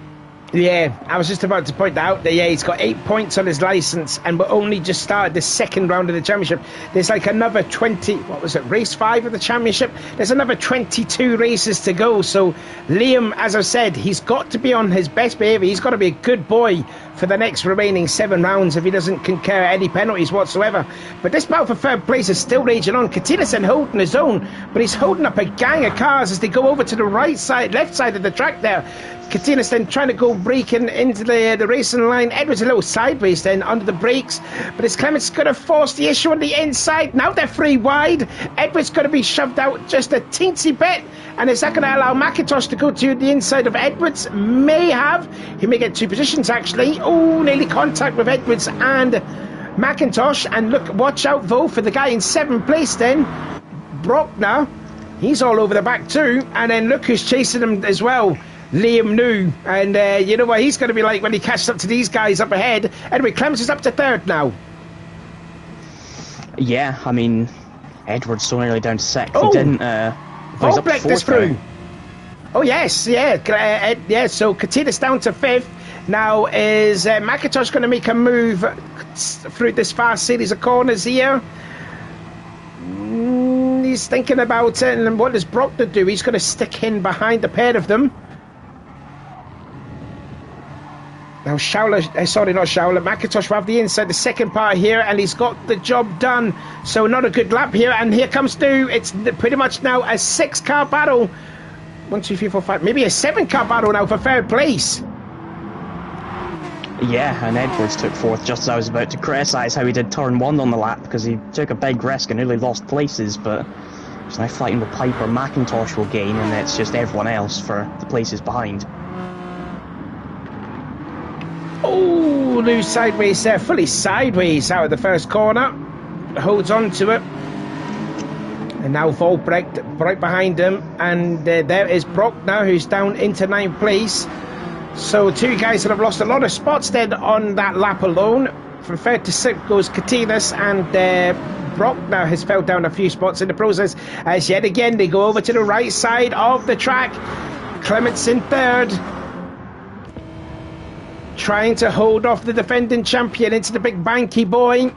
Yeah, I was just about to point out that, yeah, he's got 8 points on his licence, and we're only just started the 2nd round of the championship. There's like another 20, what was it, race 5 of the championship? There's another 22 races to go. So Liam, as I said, he's got to be on his best behaviour. He's got to be a good boy for the next remaining 7 rounds if he doesn't incur any penalties whatsoever. But this battle for 3rd place is still raging on. Katinesen holding his own, but he's holding up a gang of cars as they go over to the right side, left side of the track there. Katinesen then trying to go breaking into the racing line. Edwards a little sideways then under the brakes, but it's Clements going to force the issue on the inside. Now they're 3 wide. Edwards going to be shoved out just a teensy bit, and is that going to allow McIntosh to go to the inside of Edwards? May have. He may get 2 positions actually. Oh, nearly contact with Edwards and McIntosh. And look, watch out though for the guy in 7th place then, Brockner. He's all over the back too, and then look who's chasing him as well, Liam New. And you know what he's going to be like when he catches up to these guys up ahead. Anyway, Clements is up to 3rd now. Yeah, I mean, Edwards so nearly down to 6th. Oh, he didn't. Volbrecht is through. Oh yes, yeah, yeah. So Katina's down to 5th. Now is McIntosh going to make a move through this fast series of corners here? He's thinking about it, and what does Brockner do? He's going to stick in behind the pair of them. Now McIntosh will have the inside, the second part here, and he's got the job done. So not a good lap here, and here comes Stu. It's pretty much now a 6-car battle. 1, 2, 3, 4, 5, maybe a 7-car battle now for 3rd place. Yeah, and Edwards took 4th just as I was about to criticise how he did turn 1 on the lap, because he took a big risk and nearly lost places, but he's now fighting with Piper. McIntosh will gain, and it's just everyone else for the places behind. Oh, loose sideways there, fully sideways out of the first corner. Holds on to it. And now Volbrecht right behind him. And there is Brockner, who's down into 9th place. So 2 guys that have lost a lot of spots then on that lap alone. From 3rd to 6th goes Katinas, and Brockner has fell down a few spots in the process. As yet again they go over to the right side of the track. Clements in 3rd. Trying to hold off the defending champion into the big banky boy.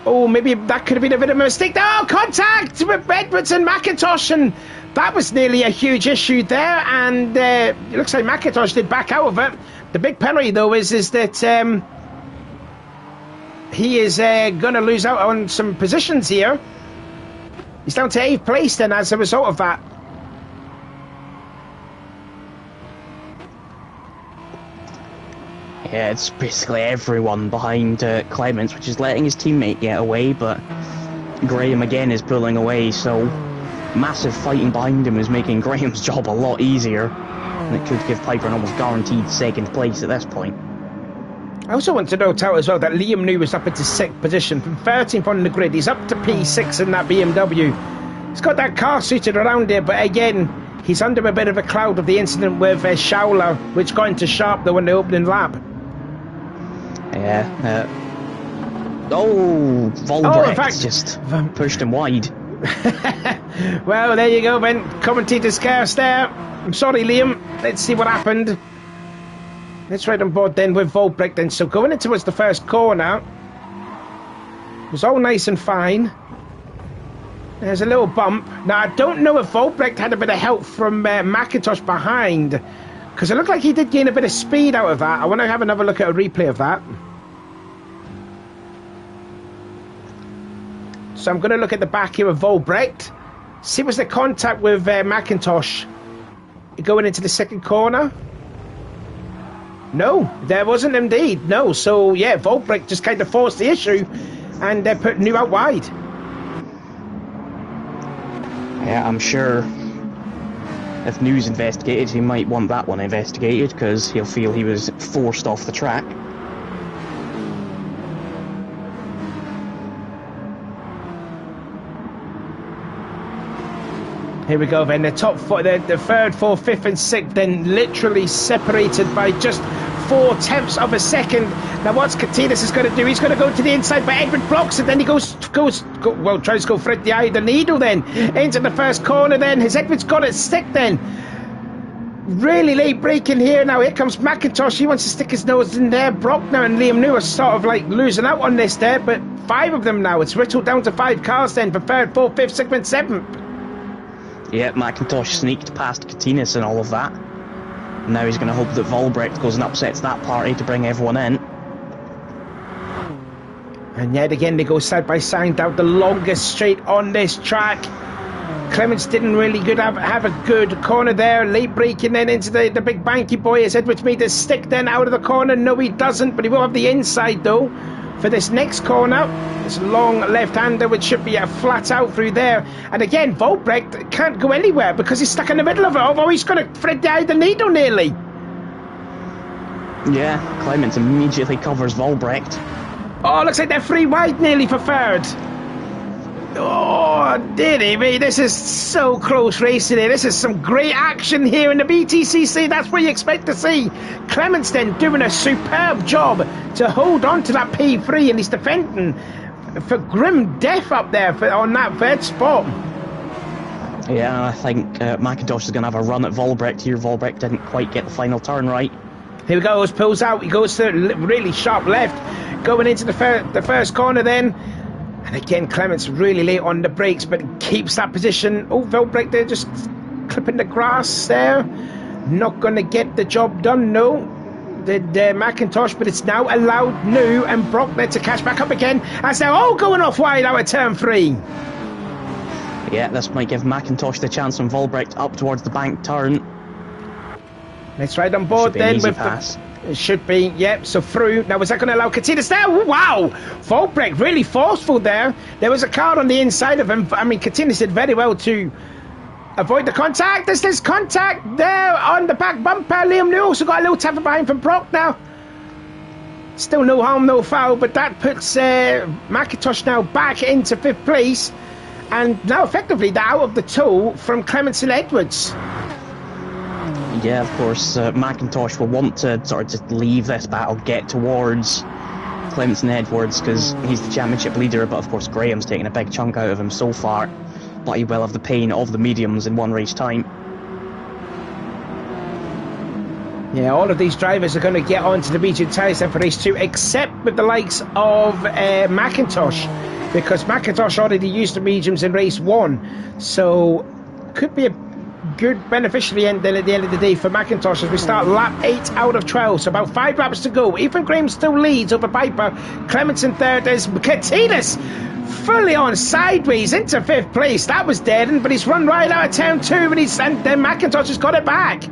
Oh, maybe that could have been a bit of a mistake. Oh, contact with Edwards and McIntosh, and that was nearly a huge issue there. And it looks like McIntosh did back out of it. The big penalty, though, is that he is going to lose out on some positions here. He's down to 8th place then as a result of that. Yeah, it's basically everyone behind Clements, which is letting his teammate get away, but Graham again is pulling away, so massive fighting behind him is making Graham's job a lot easier, and it could give Piper an almost guaranteed 2nd place at this point. I also want to note out as well that Liam New is up into 6th position from 13th on the grid. He's up to P6 in that BMW. He's got that car suited around here, but again, he's under a bit of a cloud of the incident with Schauler, which got into sharp though in the opening lap. Yeah. Volbrecht just pushed him wide. Well, there you go, then. Commentator's curse there. I'm sorry, Liam. Let's see what happened. Let's ride on board then with Volbrecht then. So going into the first corner, it was all nice and fine. There's a little bump. Now, I don't know if Volbrecht had a bit of help from McIntosh behind, because it looked like he did gain a bit of speed out of that. I want to have another look at a replay of that. So I'm going to look at the back here of Volbrecht. See, was the contact with McIntosh going into the second corner? No, there wasn't indeed. No, so yeah, Volbrecht just kind of forced the issue. and put New out wide. Yeah, I'm sure if New's investigated, he might want that one investigated because he'll feel he was forced off the track. Here we go then, the top four, the third, fourth, fifth and sixth, then literally separated by just 0.4 of a second. Now what's Katinas is going to do? He's going to go to the inside, but Edward blocks it, then he tries to go thread the eye of the needle then, into the first corner then, has Edward's got it stick then. Really late braking here now, here comes McIntosh, he wants to stick his nose in there. Brockner and Liam New are sort of like losing out on this there, but 5 of them now, it's whittled down to 5 cars then for third, fourth, fifth, sixth and seventh. Yeah, McIntosh sneaked past Katinas and all of that. Now he's going to hope that Volbrecht goes and upsets that party to bring everyone in. And yet again they go side by side down the longest straight on this track. Clements didn't really have a good corner there. Late braking then into the big banky boy as Edwards made his stick then out of the corner. No, he doesn't, but he will have the inside though for this next corner. This long left-hander, which should be a flat out through there. And again, Volbrecht can't go anywhere because he's stuck in the middle of it. Although he's going to thread the eye of the needle nearly. Yeah, Clements immediately covers Volbrecht. Oh, looks like they're 3 wide nearly for third. Oh, dearie me, this is so close racing here. This is some great action here in the BTCC. That's what you expect to see. Clements then doing a superb job to hold on to that P3, and he's defending for grim death up there on that third spot. Yeah, I think McIntosh is going to have a run at Volbrecht here. Volbrecht didn't quite get the final turn right. Here he goes, pulls out, he goes to really sharp left, going into the first corner then. And again, Clements really late on the brakes, but keeps that position. Oh, Volbrecht there just clipping the grass there. Not going to get the job done, no. The McIntosh, but it's now allowed New and Brockner to catch back up again as they're all going off wide out of turn 3. Yeah, this might give McIntosh the chance on Volbrecht up towards the bank turn. Let's ride on board then with pass. It should be, yep, so through. Now, was that going to allow Katinas there? Wow! Volbrecht really forceful there. There was a car on the inside of him. I mean, Katinas did very well to avoid the contact. There's contact there on the back bumper. Liam New also got a little tap behind from Brock now. Still no harm, no foul, but that puts McIntosh now back into 5th place. And now, effectively, they're out of the tow from Clements and Edwards. Yeah, of course, McIntosh will want to sort of just leave this battle, get towards Clements and Edwards, because he's the championship leader, but of course Graham's taken a big chunk out of him so far, but he will have the pain of the mediums in one race time. Yeah, all of these drivers are going to get onto the medium tyres then for race 2, except with the likes of McIntosh, because McIntosh already used the mediums in race 1, so could be a good beneficiary at the end of the day for McIntosh as we start lap 8 out of 12, so about 5 laps to go. Ethan Graham still leads over Piper. Clements in third as Katinas fully on sideways into 5th place. That was deadened, but he's run right out of turn 2 and then McIntosh has got it back.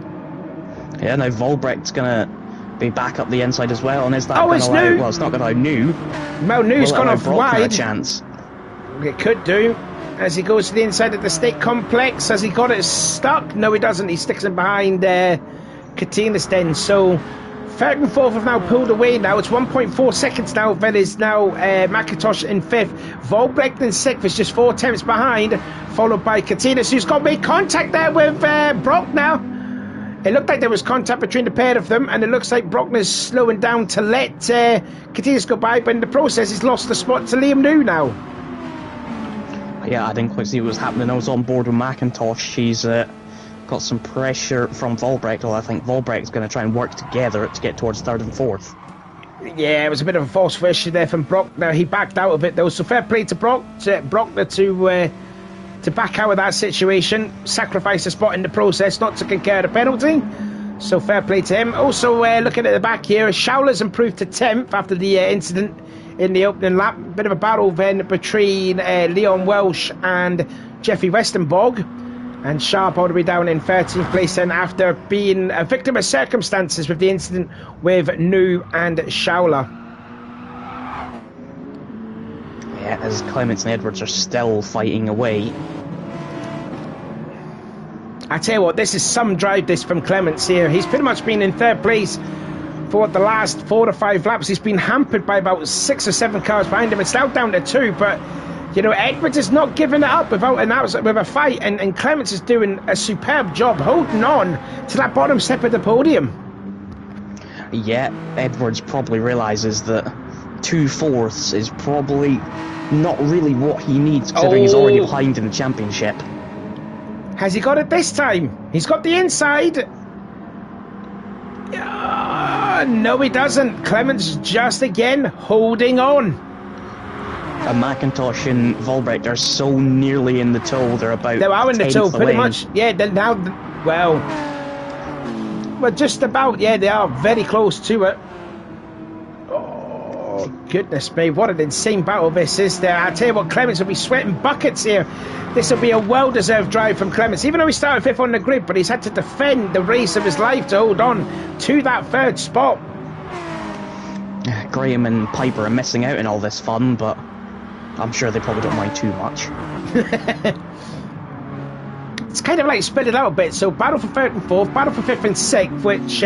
Yeah, now Volbrecht's gonna be back up the inside as well, and is that it's allow, New? Well, it's not going to allow New. Well, New's gone off wide. A chance. It could do. As he goes to the inside of the state complex, has he got it stuck? No, he doesn't. He sticks it behind Katinas then. So third and fourth have now pulled away now. It's 1.4 seconds now. Then is now McIntosh in 5th. Volbrecht in 6th is just 4 tenths behind, followed by Katinas, who's got to make contact there with Brock now. It looked like there was contact between the pair of them, and it looks like Brockner's slowing down to let Katinas go by, but in the process he's lost the spot to Liam New now. Yeah, I didn't quite see what was happening. I was on board with McIntosh. He's got some pressure from Volbrecht, although I think Volbrecht's going to try and work together to get towards 3rd and 4th. Yeah, it was a bit of a false issue there from Brock. Now he backed out of it though, so fair play to Brockner to back out of that situation, sacrifice a spot in the process, not to concur the penalty. So fair play to him. Also looking at the back here, Schauler's improved to 10th after the incident in the opening lap. Bit of a battle then between Leon Welsh and Jeffrey Westenborg, and Sharp all the way down in 13th place then after being a victim of circumstances with the incident with New and Schauler. yet, as Clements and Edwards are still fighting away. I tell you what, this is some drive this from Clements here. He's pretty much been in third place for the last 4 to 5 laps. He's been hampered by about 6 or 7 cars behind him. It's now down to 2, but you know, Edwards is not giving it up with a fight, and Clements is doing a superb job holding on to that bottom step of the podium. Yeah, Edwards probably realises that 2/4 is probably not really what he needs, considering he's already behind in the championship. Has he got it this time? He's got the inside. No, he doesn't. Clements just again holding on. McIntosh and Volbrecht are so nearly in the tow. They're about. They are in the tow, pretty much. Yeah, they're now. Well, just about. Yeah, they are very close to it. Oh goodness me! What an insane battle this is. There, I tell you what, Clements will be sweating buckets here. This will be a well-deserved drive from Clements, even though he started 5th on the grid, but he's had to defend the race of his life to hold on to that 3rd spot. Graham and Piper are missing out in all this fun, but I'm sure they probably don't mind too much. It's kind of like spread it out a bit. So battle for 3rd and 4th, battle for 5th and 6th, which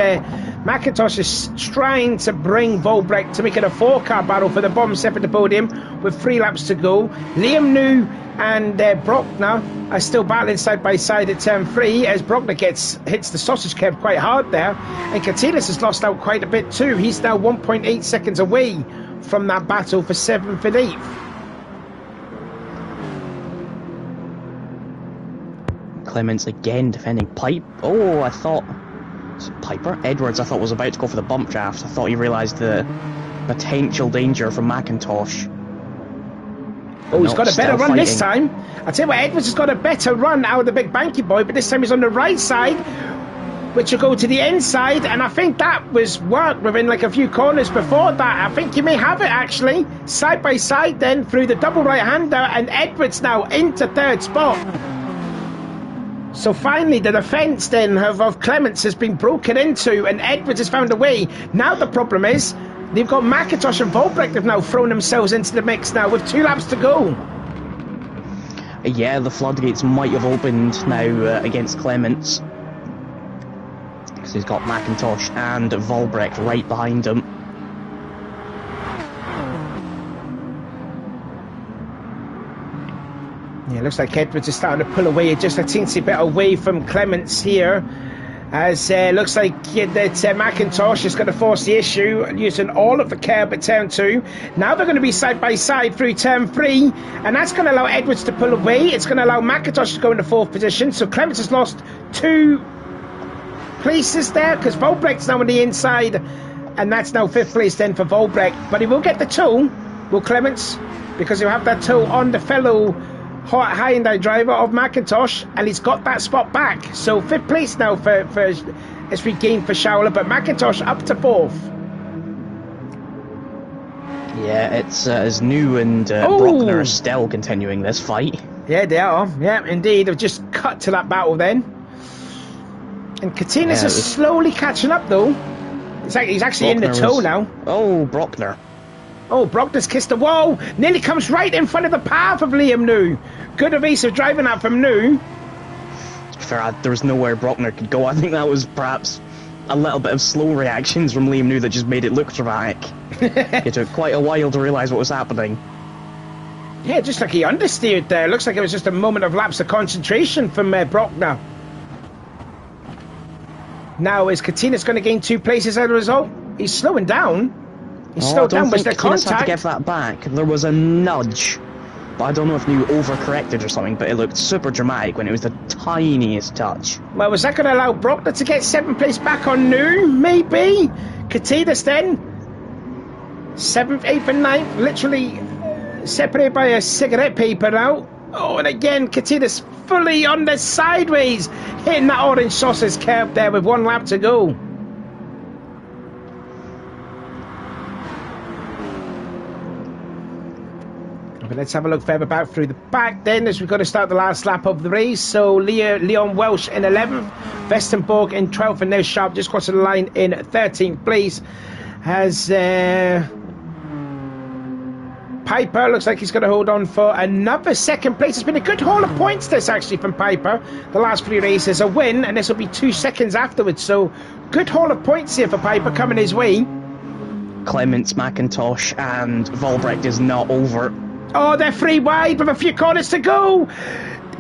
McIntosh is trying to bring Volbrecht to make it a 4-car battle for the bottom step of the podium with 3 laps to go. Liam New and Brockner are still battling side by side at turn 3 as Brockner hits the sausage curb quite hard there, and Katinas has lost out quite a bit too. He's now 1.8 seconds away from that battle for 7th and 8th. Clements again defending Pipe. Oh, I thought... Piper? Edwards, I thought, was about to go for the bump draft. I thought he realised the potential danger from McIntosh. Oh, he's got a better run this time. I tell you what, Edwards has got a better run out of the big banky boy, but this time he's on the right side, which will go to the inside, and I think that was worked within like a few corners before that. I think you may have it actually. Side by side then through the double right-hander, and Edwards now into 3rd spot. So finally the defence then of Clements has been broken into, and Edwards has found a way. Now the problem is they've got McIntosh and Volbrecht have now thrown themselves into the mix now with 2 laps to go. Yeah, the floodgates might have opened now against Clements, because he's got McIntosh and Volbrecht right behind him. Yeah, looks like Edwards is starting to pull away just a teensy bit away from Clements here, as looks like that McIntosh is going to force the issue using all of the curb at turn 2. Now they're going to be side by side through turn 3, and that's going to allow Edwards to pull away. It's going to allow McIntosh to go into 4th position, so Clements has lost 2 places there because Volbrecht's now on the inside, and that's now 5th place then for Volbrecht. But he will get the tow, will Clements, because he'll have that tow on the fellow Hyundai driver of McIntosh, and he's got that spot back. So 5th place now for it's regained for Schauler, but McIntosh up to 4th. Yeah, it's as New and Brockner are still continuing this fight. Yeah, they are. Yeah, indeed. They've just cut to that battle then. And Katinas is slowly catching up though. It's like he's actually Brockner in the tow now. Oh, Brockner. Oh, Brockner's kissed the wall. Nearly comes right in front of the path of Liam New. Good evasive driving that from New. Fair, there was nowhere Brockner could go. I think that was perhaps a little bit of slow reactions from Liam New that just made it look dramatic. It took quite a while to realise what was happening. Yeah, just like he understeered there. Looks like it was just a moment of lapse of concentration from Brockner. Now, is Katinas going to gain 2 places as a result? He's slowing down. He's slowed down with the contact. Had to give that back. There was a nudge, but I don't know if New overcorrected or something, but it looked super dramatic when it was the tiniest touch. Well, was that going to allow Brockner to get 7th place back on New? Maybe. Katinas then 7th, 8th and 9th, literally separated by a cigarette paper now. Oh, and again, Katinas fully on the sideways, hitting that orange sausage curb there with 1 lap to go. But let's have a look further back through the back then, as we've got to start the last lap of the race. So Leon Welsh in 11th, Vestenborg in 12th, and now Sharp just crossing the line in 13th place. As Piper looks like he's going to hold on for another second place. It's been a good haul of points, this, actually, from Piper. The last 3 races, a win, and this will be 2 seconds afterwards. So, good haul of points here for Piper coming his way. Clements, McIntosh, and Volbrecht is not over. Oh, they're 3 wide with a few corners to go.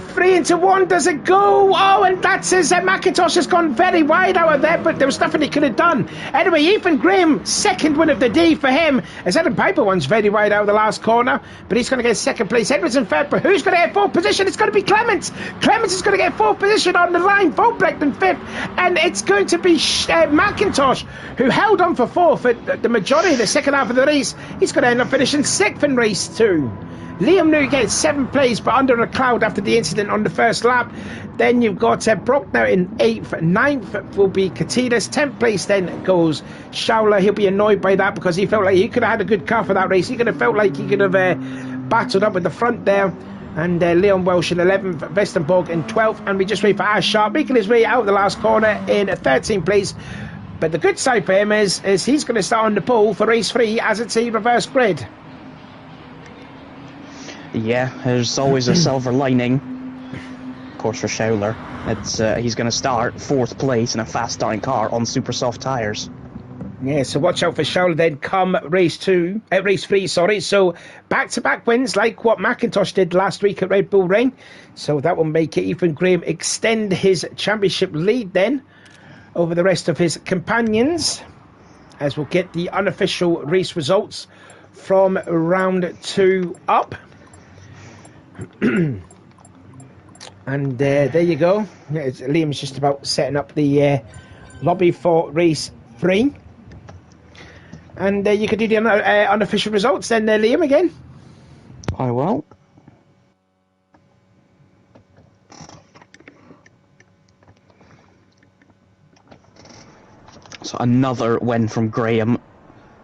3 into 1, does it go? Oh, and that's his McIntosh has gone very wide out of there, but there was nothing he could have done. Anyway, Ethan Graham, second win of the day for him, as Adam Piper one's very wide out of the last corner, but he's going to get second place. Edwards in third, but who's going to get 4th position? It's going to be Clements. Clements is going to get 4th position on the line. Volbrecht in 5th, and it's going to be McIntosh, who held on for 4th at the majority of the second half of the race. He's going to end up finishing 6th in race 2. Liam New gets 7th place, but under a cloud after the incident on the first lap. Then you've got Brock now in 8th. 9th will be Katinas. 10th place then goes Schauler. He'll be annoyed by that because he felt like he could have had a good car for that race. He could have felt like he could have battled up at the front there. And Leon Welsh in 11th, Vestenborg in 12th. And we just wait for Ash Sharp making his way out of the last corner in 13th place. But the good side for him is he's going to start on the pole for race 3 as it's a reverse grid. Yeah, there's always a silver lining. Of course, for Schauler, it's he's going to start 4th place in a fast-starting car on super soft tyres. Yeah, so watch out for Schauler then come race 3, sorry. So back-to-back wins like what McIntosh did last week at Red Bull Ring. So that will make Ethan Graham extend his championship lead then over the rest of his companions, as we'll get the unofficial race results from round 2 up. And there you go. Liam's just about setting up the lobby for race 3. And you can do the unofficial results then, Liam, again. I will. So another win from Graham.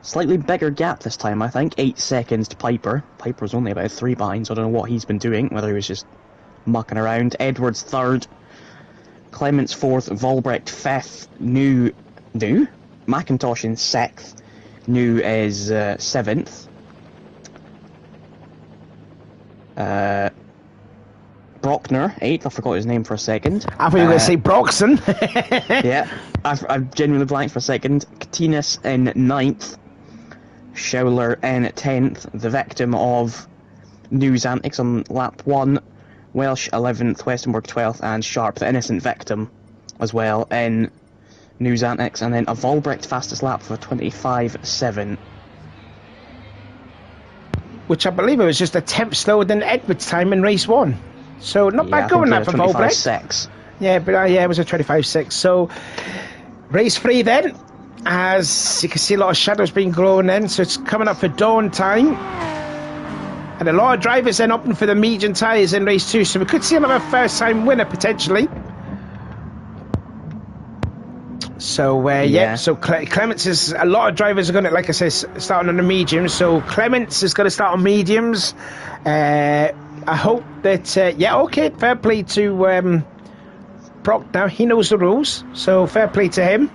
Slightly bigger gap this time, I think. 8 seconds to Piper. Piper was only about 3 behind, so I don't know what he's been doing, whether he was just mucking around. Edwards 3rd. Clements 4th. Volbrecht 5th. New? McIntosh in 6th. New is 7th. Brockner 8th. I forgot his name for a second. I thought you were going to say Broxton. Yeah, I've genuinely blanked for a second. Katinas in 9th. Schauler in 10th, the victim of news antics on lap 1. Welsh 11th, Westenberg 12th, and Sharp, the innocent victim, as well, in news antics. And then a Volbrecht fastest lap for 25.7. Which I believe it was just a tenth slower than Edwards' time in race 1. So not bad going that for Volbrecht. 25.6. Yeah, but it was a 25.6. So race 3 then. As you can see, a lot of shadows being grown in, so it's coming up for dawn time. And a lot of drivers then opting for the medium tyres in race 2, so we could see another first-time winner potentially. So, so Clements is, a lot of drivers are going to, like I said, starting on the mediums, so Clements is going to start on mediums. I hope that, fair play to Brock now, he knows the rules, so fair play to him.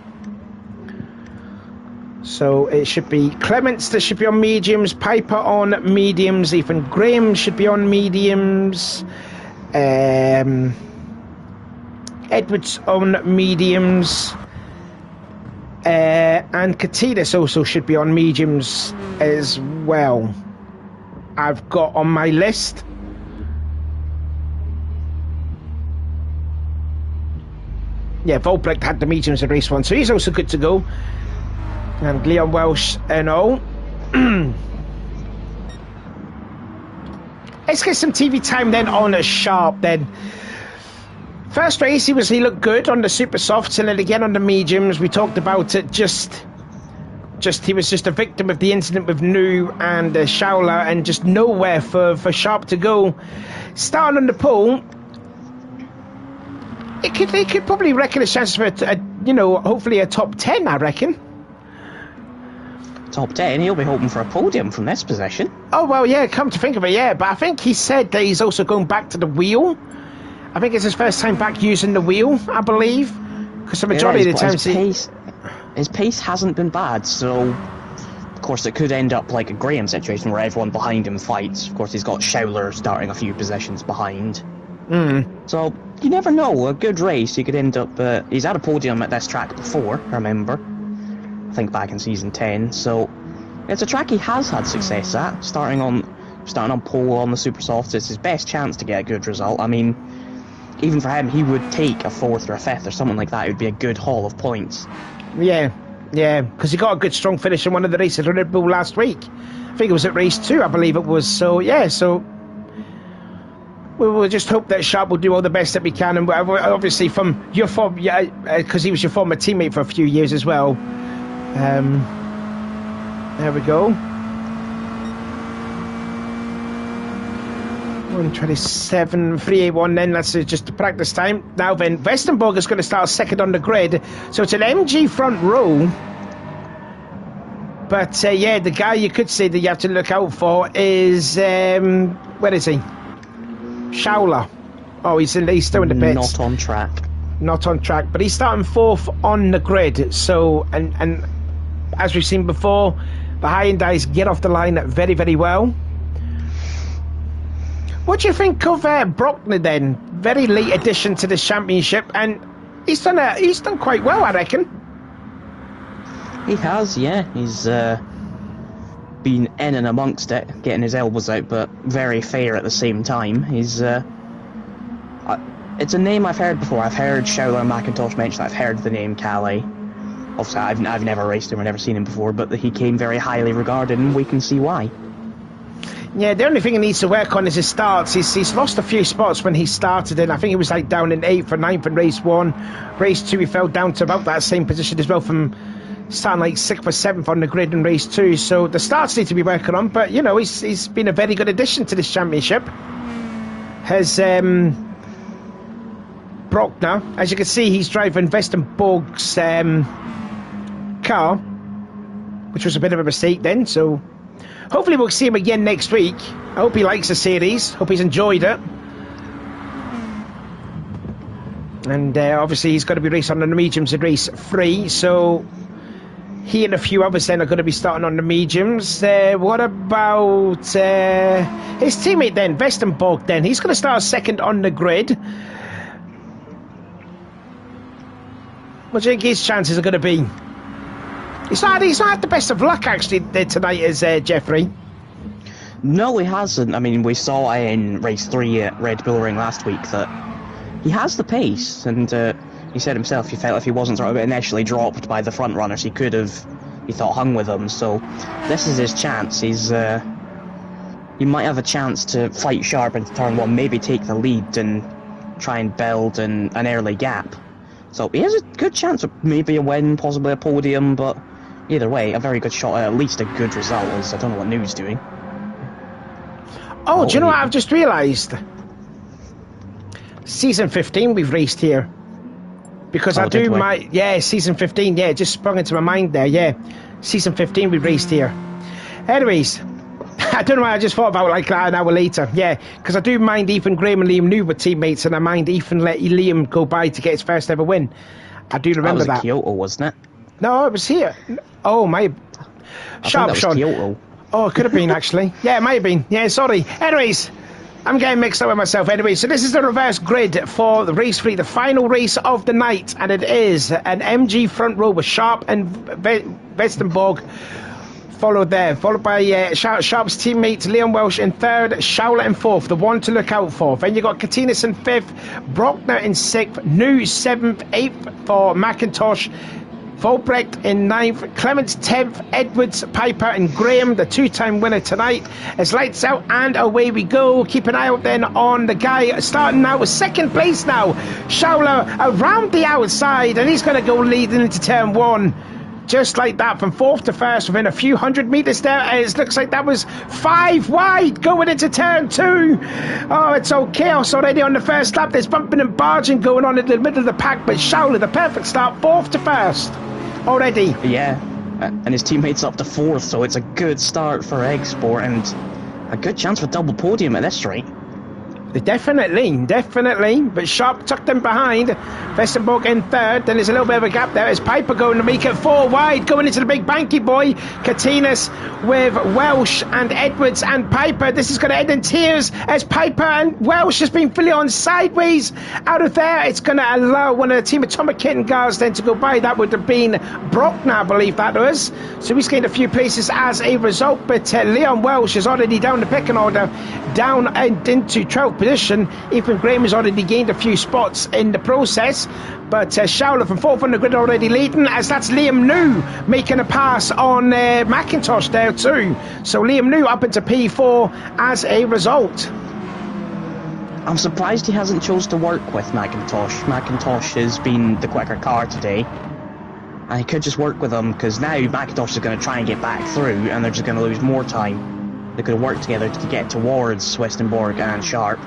So it should be Clements that should be on mediums, Piper on mediums, Ethan Graham should be on mediums, Edwards on mediums, and Katinas also should be on mediums as well. I've got on my list. Yeah, Volbrecht had the mediums in race 1, so he's also good to go. And Leon Welsh and all. Let's get some TV time then on a Sharp then. First race he looked good on the super softs, and then again on the mediums. We talked about it, just he was just a victim of the incident with New and Schauler, and just nowhere for Sharp to go. Starting on the pole, they could probably reckon his chances for hopefully a top 10, I reckon. Top 10, he'll be hoping for a podium from this position. Oh, well, yeah, come to think of it, yeah. But I think he said that he's also going back to the wheel. I think it's his first time back using the wheel, I believe. Because the majority of the times his pace hasn't been bad, so course, it could end up like a Graham situation where everyone behind him fights. Of course, he's got Schauler starting a few positions behind. So, you never know. A good race, he could end up... he's had a podium at this track before, remember. I think back in Season 10. So, it's a track he has had success at. Starting on pole on the Super Softs, it's his best chance to get a good result. I mean, even for him, he would take a 4th or a 5th or something like that. It would be a good haul of points. Yeah, because he got a good strong finish in one of the races at Red Bull last week. I think it was at race 2, I believe it was. So, yeah, so we'll just hope that Sharp will do all the best that we can. And obviously from your form, because he was your former teammate for a few years as well. There we go. 1:27, 3:81 then, that's just the practice time. Now then, Westenborg is going to start second on the grid, so it's an MG front row. But yeah, the guy you could say that you have to look out for is, where is he? Schauler. Oh, he's still in the pits. Not on track. Not on track, but he's starting 4th on the grid, so, and as we've seen before, the Hyundais get off the line very, very well. What do you think of Brockner then? Very late addition to the championship, and he's done quite well, I reckon. He has, yeah. He's been in and amongst it, getting his elbows out, but very fair at the same time. He's it's a name I've heard before. I've heard Schauler and McIntosh mention. I've heard the name Calais. Obviously, I've never raced him or never seen him before, but he came very highly regarded, and we can see why. Yeah, the only thing he needs to work on is his starts. He's lost a few spots when he started, and I think he was like down in 8th or 9th in race 1. Race 2, he fell down to about that same position as well, from starting like 6th or 7th on the grid in race 2. So the starts need to be working on, but you know, he's been a very good addition to this championship. Has Brockner, as you can see, he's driving Westenborg's car, which was a bit of a mistake then, so hopefully we'll see him again next week. I hope he likes the series. Hope he's enjoyed it. And obviously he's going to be racing on the mediums in race 3. So he and a few others then are going to be starting on the mediums. What about his teammate then, Westenborg then? He's going to start second on the grid. What do you think his chances are going to be? He's not had the best of luck actually tonight, is Jeffrey? No, he hasn't. I mean, we saw in race 3 at Red Bull Ring last week that he has the pace, and he said himself he felt if he wasn't sort of initially dropped by the front runners, he could have, he thought, hung with them. So this is his chance. He might have a chance to fight sharp into turn 1, maybe take the lead and try and build an early gap. So he has a good chance of maybe a win, possibly a podium, but either way, a very good shot at least a good result, as I don't know what New's doing. Oh, do you know what I've just realised? Season 15 we've raced here. Because season 15, yeah, it just sprung into my mind there, yeah. Season 15 we raced here. Anyways, I don't know why I just thought about like an hour later, yeah, because I do mind Ethan Graham and Liam New were teammates, and I mind Ethan let Liam go by to get his first ever win. I do remember that. Was Kyoto, wasn't it? No, it was here. Oh, my... Sharp, Sean. Kyoto. Oh, it could have been, actually. Yeah, it might have been. Yeah, sorry. Anyways, I'm getting mixed up with myself. Anyway, so this is the reverse grid for the race 3, the final race of the night, and it is an MG front row with Sharp and Westenborg followed by Sharp's teammates Leon Welsh in 3rd, Schauler in 4th, the one to look out for. Then you got Katinas in 5th, Brockner in 6th, New 7th, 8th for McIntosh, Volbrecht in 9th, Clements 10th, Edwards, Piper and Graham, the 2-time winner tonight. It's lights out and away we go. Keep an eye out then on the guy starting now with 2nd place now. Schauler around the outside, and he's going to go leading into turn 1. Just like that, from 4th to 1st, within a few hundred metres there. It looks like that was 5 wide going into turn 2. Oh, it's all chaos already on the first lap. There's bumping and barging going on in the middle of the pack, but Schauler, the perfect start, 4th to 1st already. Yeah, and his teammate's up to 4th, so it's a good start for Egg Sport, and a good chance for double podium at this rate. Definitely. But Sharp tucked in behind. Westenborg in third. Then there's a little bit of a gap there. As Piper going to make it 4 wide, going into the big banky boy. Katinas with Welsh and Edwards and Piper. This is going to end in tears as Piper and Welsh has been fully on sideways out of there. It's going to allow one of the Team Atomic Kitten guards then to go by. That would have been Brockner, I believe that was. So he's gained a few places as a result. But Leon Welsh is already down the pecking order, down and into 12th position. Ethan Graham has already gained a few spots in the process, but Schauler from 4th on the grid already leading, as that's Liam New making a pass on McIntosh there too. So Liam New up into P4 as a result. I'm surprised he hasn't chose to work with McIntosh. McIntosh has been the quicker car today, and he could just work with him, because now McIntosh is going to try and get back through and they're just going to lose more time. They could have worked together to get towards Westenborg and Sharp.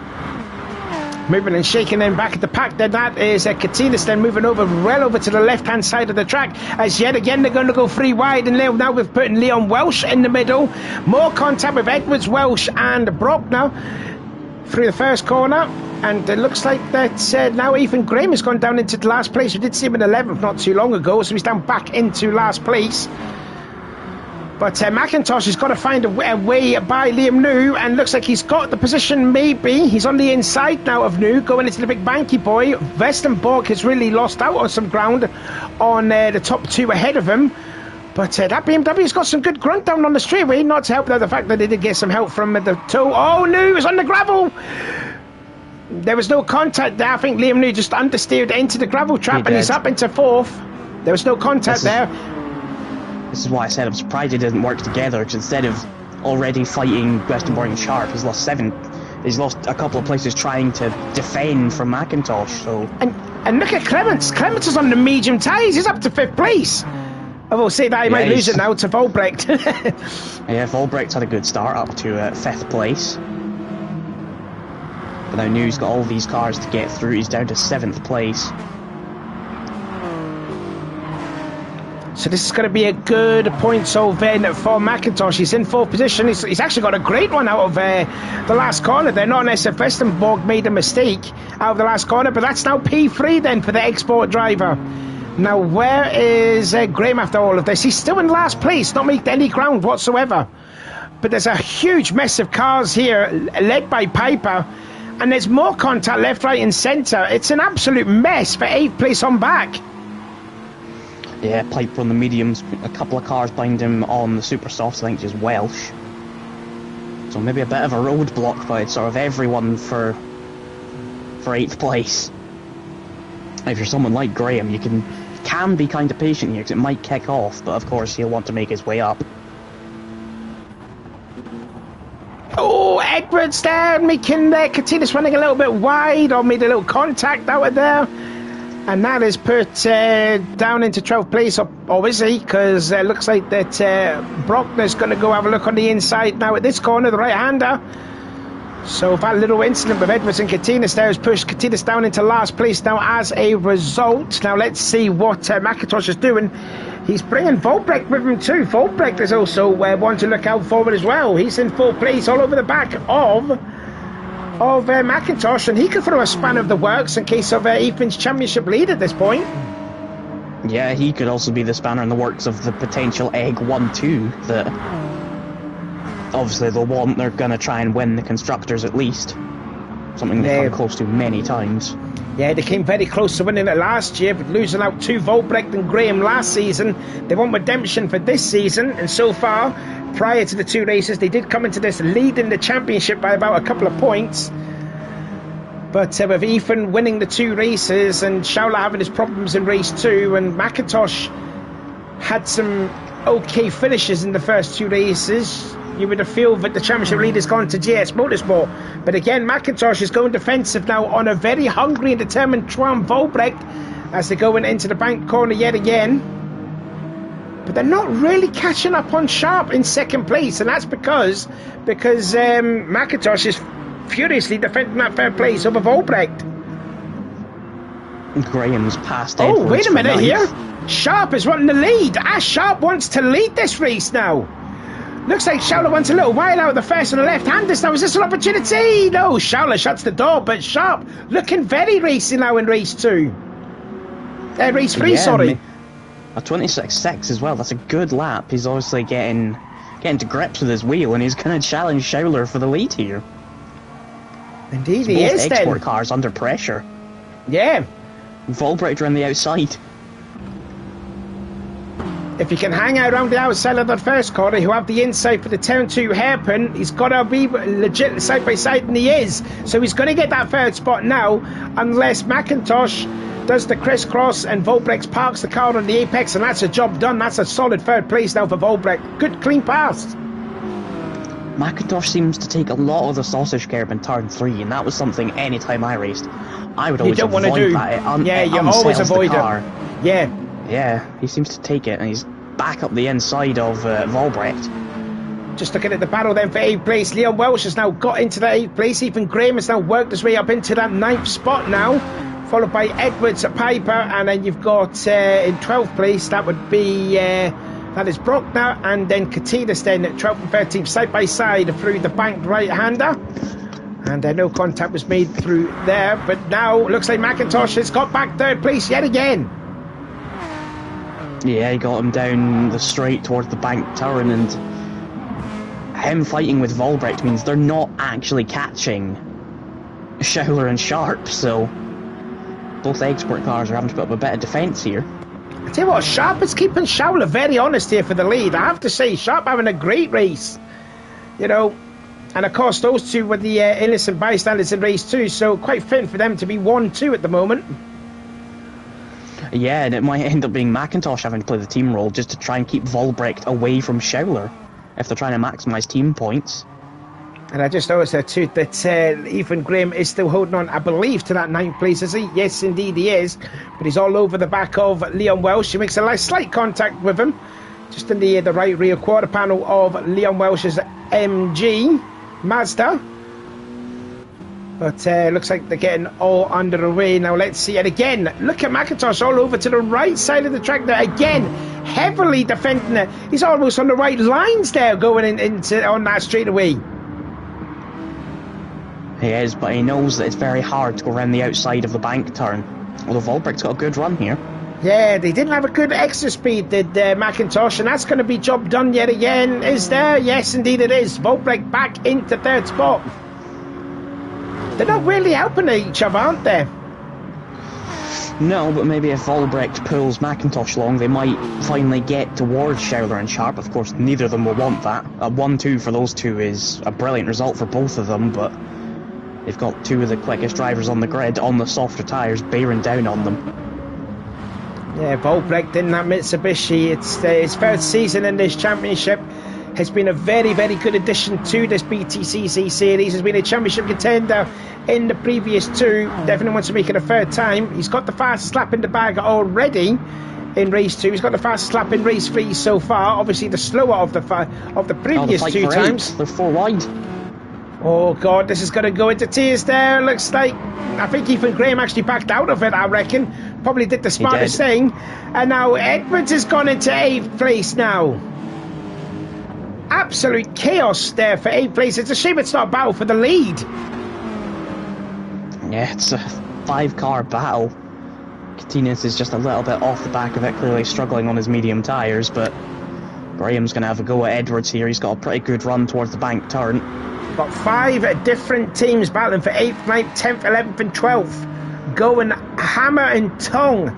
Moving and shaking in back at the pack, then that is Katinas then moving over well over to the left hand side of the track, as yet again they're going to go 3 wide, and now we've put Leon Welsh in the middle. More contact with Edwards, Welsh and Brockner through the first corner, and it looks like that now Ethan Graham has gone down into the last place. We did see him in 11th not too long ago, so he's down back into last place. But McIntosh has got to find a way by Liam New, and looks like he's got the position maybe. He's on the inside now of New, going into the big banky boy. Westenborg has really lost out on some ground on the top 2 ahead of him. But that BMW's got some good grunt down on the straightaway, not to help the fact that they did get some help from the toe. Oh, New is on the gravel! There was no contact there. I think Liam New just understeered into the gravel trap, and he's up into 4th. There was no contact there. This is why I said I'm surprised it didn't work together, because instead of already fighting Westenborg and Sharp, he's lost a couple of places trying to defend from McIntosh. So and look at Clements. Clements is on the medium tyres. He's up to 5th place. I will say that he might lose it now to Volbrecht. Yeah, Volbrecht had a good start up to 5th place. But now New's got all these cars to get through. He's down to 7th place. So this is going to be a good point then for McIntosh. He's in 4th position. He's actually got a great one out of the last corner there. Not unless if Westenborg made a mistake out of the last corner, but that's now P3 then for the export driver. Now where is Graham after all of this? He's still in last place, not making any ground whatsoever. But there's a huge mess of cars here led by Piper, and there's more contact left, right and centre. It's an absolute mess for 8th place on back. Yeah, Piper on the mediums, a couple of cars behind him on the super softs, I think just Welsh. So maybe a bit of a roadblock by sort of everyone for 8th place. If you're someone like Graham, you can be kind of patient here, because it might kick off, but of course he'll want to make his way up. Oh, Edwards there, making Katinas running a little bit wide, or made a little contact out of there. And that is put down into 12th place, or is he? Because it looks like that Brockner's going to go have a look on the inside now at this corner, the right-hander. So that little incident with Edwards and Katinas there has pushed Katinas down into last place now as a result. Now let's see what McIntosh is doing. He's bringing Volbrecht with him too. Volbrecht is also one to look out for as well. He's in 4th place all over the back of McIntosh, and he could throw a span of the works in case of Ethan's championship lead at this point. Yeah, he could also be the spanner in the works of the potential egg 1-2 that obviously they're going to try and win the constructors at least. Something they've come close to many times. Yeah, they came very close to winning it last year, but losing out to Volbrecht and Graham last season. They want redemption for this season, and so far, prior to the 2 races, they did come into this leading the championship by about a couple of points. But with Ethan winning the 2 races and Schauler having his problems in race 2, and McIntosh had some okay finishes in the first 2 races, you would have feel that the championship lead has gone to GS Motorsport. But again, McIntosh is going defensive now on a very hungry and determined Twan Volbrecht as they're going into the bank corner yet again. But they're not really catching up on Sharp in 2nd place, and that's because McIntosh is furiously defending that 3rd place over Volbrecht. Graham's passed. Oh, wait a minute here. Sharp is wanting the lead. Sharp wants to lead this race now. Looks like Schauler wants a little while out of the first on the left-handers now. Is this an opportunity? No, Schauler shuts the door, but Sharp looking very racy now in race 2. Race 3, sorry. A 26.6 as well. That's a good lap. He's obviously getting to grips with his wheel, and he's going to challenge Schauler for the lead here. Indeed, he is then. Export cars under pressure. Yeah. Volbrecht on the outside. If he can hang out around the outside of that first corner, he'll have the inside for the turn 2 hairpin. He's got to be legit side by side, and he is. So he's going to get that third spot now, unless McIntosh does the crisscross and Volbrecht parks the car on the apex, and that's a job done. That's a solid third place now for Volbrecht. Good clean pass. McIntosh seems to take a lot of the sausage curb in turn 3, and that was something anytime I raced, I would always avoid that. Yeah, you always avoid it. Yeah. Yeah, he seems to take it, and he's back up the inside of Volbrecht. Just looking at the battle then for 8th place. Leon Welsh has now got into that 8th place. Ethan Graham has now worked his way up into that 9th spot now, followed by Edwards at Piper, and then you've got in 12th place, that would be that is Brockner, and then Katinas then at 12th and 13th side by side through the banked right-hander, and no contact was made through there. But now looks like McIntosh has got back 3rd place yet again. Yeah, he got him down the straight towards the bank turn, and him fighting with Volbrecht means they're not actually catching Schauler and Sharp, so both export cars are having to put up a bit of defence here. I tell you what, Sharp is keeping Schauler very honest here for the lead. I have to say, Sharp having a great race, you know, and of course those two were the innocent bystanders in race 2, so quite fitting for them to be 1-2 at the moment. Yeah, and it might end up being McIntosh having to play the team role just to try and keep Volbrecht away from Schauler if they're trying to maximise team points. And I just noticed there too that Ethan Graham is still holding on, I believe, to that 9th place, is he? Yes, indeed he is. But he's all over the back of Leon Welsh. He makes a slight contact with him, just in the right rear quarter panel of Leon Welsh's MG Mazda. But looks like they're getting all under the way now. Let's see it again. Look at McIntosh all over to the right side of the track there again, heavily defending it. He's almost on the right lines there, going into on that straightaway. He is, but he knows that it's very hard to go around the outside of the bank turn. Although Volbrecht's got a good run here. Yeah, they didn't have a good extra speed, did McIntosh, and that's going to be job done yet again. Is there? Yes, indeed it is. Volbrecht back into 3rd spot. They're not really helping each other, aren't they? No, but maybe if Volbrecht pulls McIntosh along, they might finally get towards Schauler and Sharp. Of course, neither of them will want that. A 1-2 for those two is a brilliant result for both of them, but they've got two of the quickest drivers on the grid on the softer tyres bearing down on them. Yeah, Volbrecht in that Mitsubishi. It's his first season in this championship. Has been a very, very good addition to this BTCC series. Has been a championship contender in the previous 2. Definitely wants to make it a 3rd time. He's got the fastest lap in the bag already in race 2. He's got the fastest lap in race 3 so far. Obviously, the slower of the previous 2 times. They're 4 wide. Oh God, this is going to go into tears there. Looks like I think Ethan Graham actually backed out of it. I reckon probably did the smartest thing. And now Edwards has gone into 8th place now. Absolute chaos there for 8th place. It's a shame it's not a battle for the lead. Yeah, it's a 5-car battle. Katinas is just a little bit off the back of it, clearly struggling on his medium tyres, but Graham's going to have a go at Edwards here. He's got a pretty good run towards the bank turn. Got 5 different teams battling for 8th, 9th, 10th, 11th and 12th. Going hammer and tongue.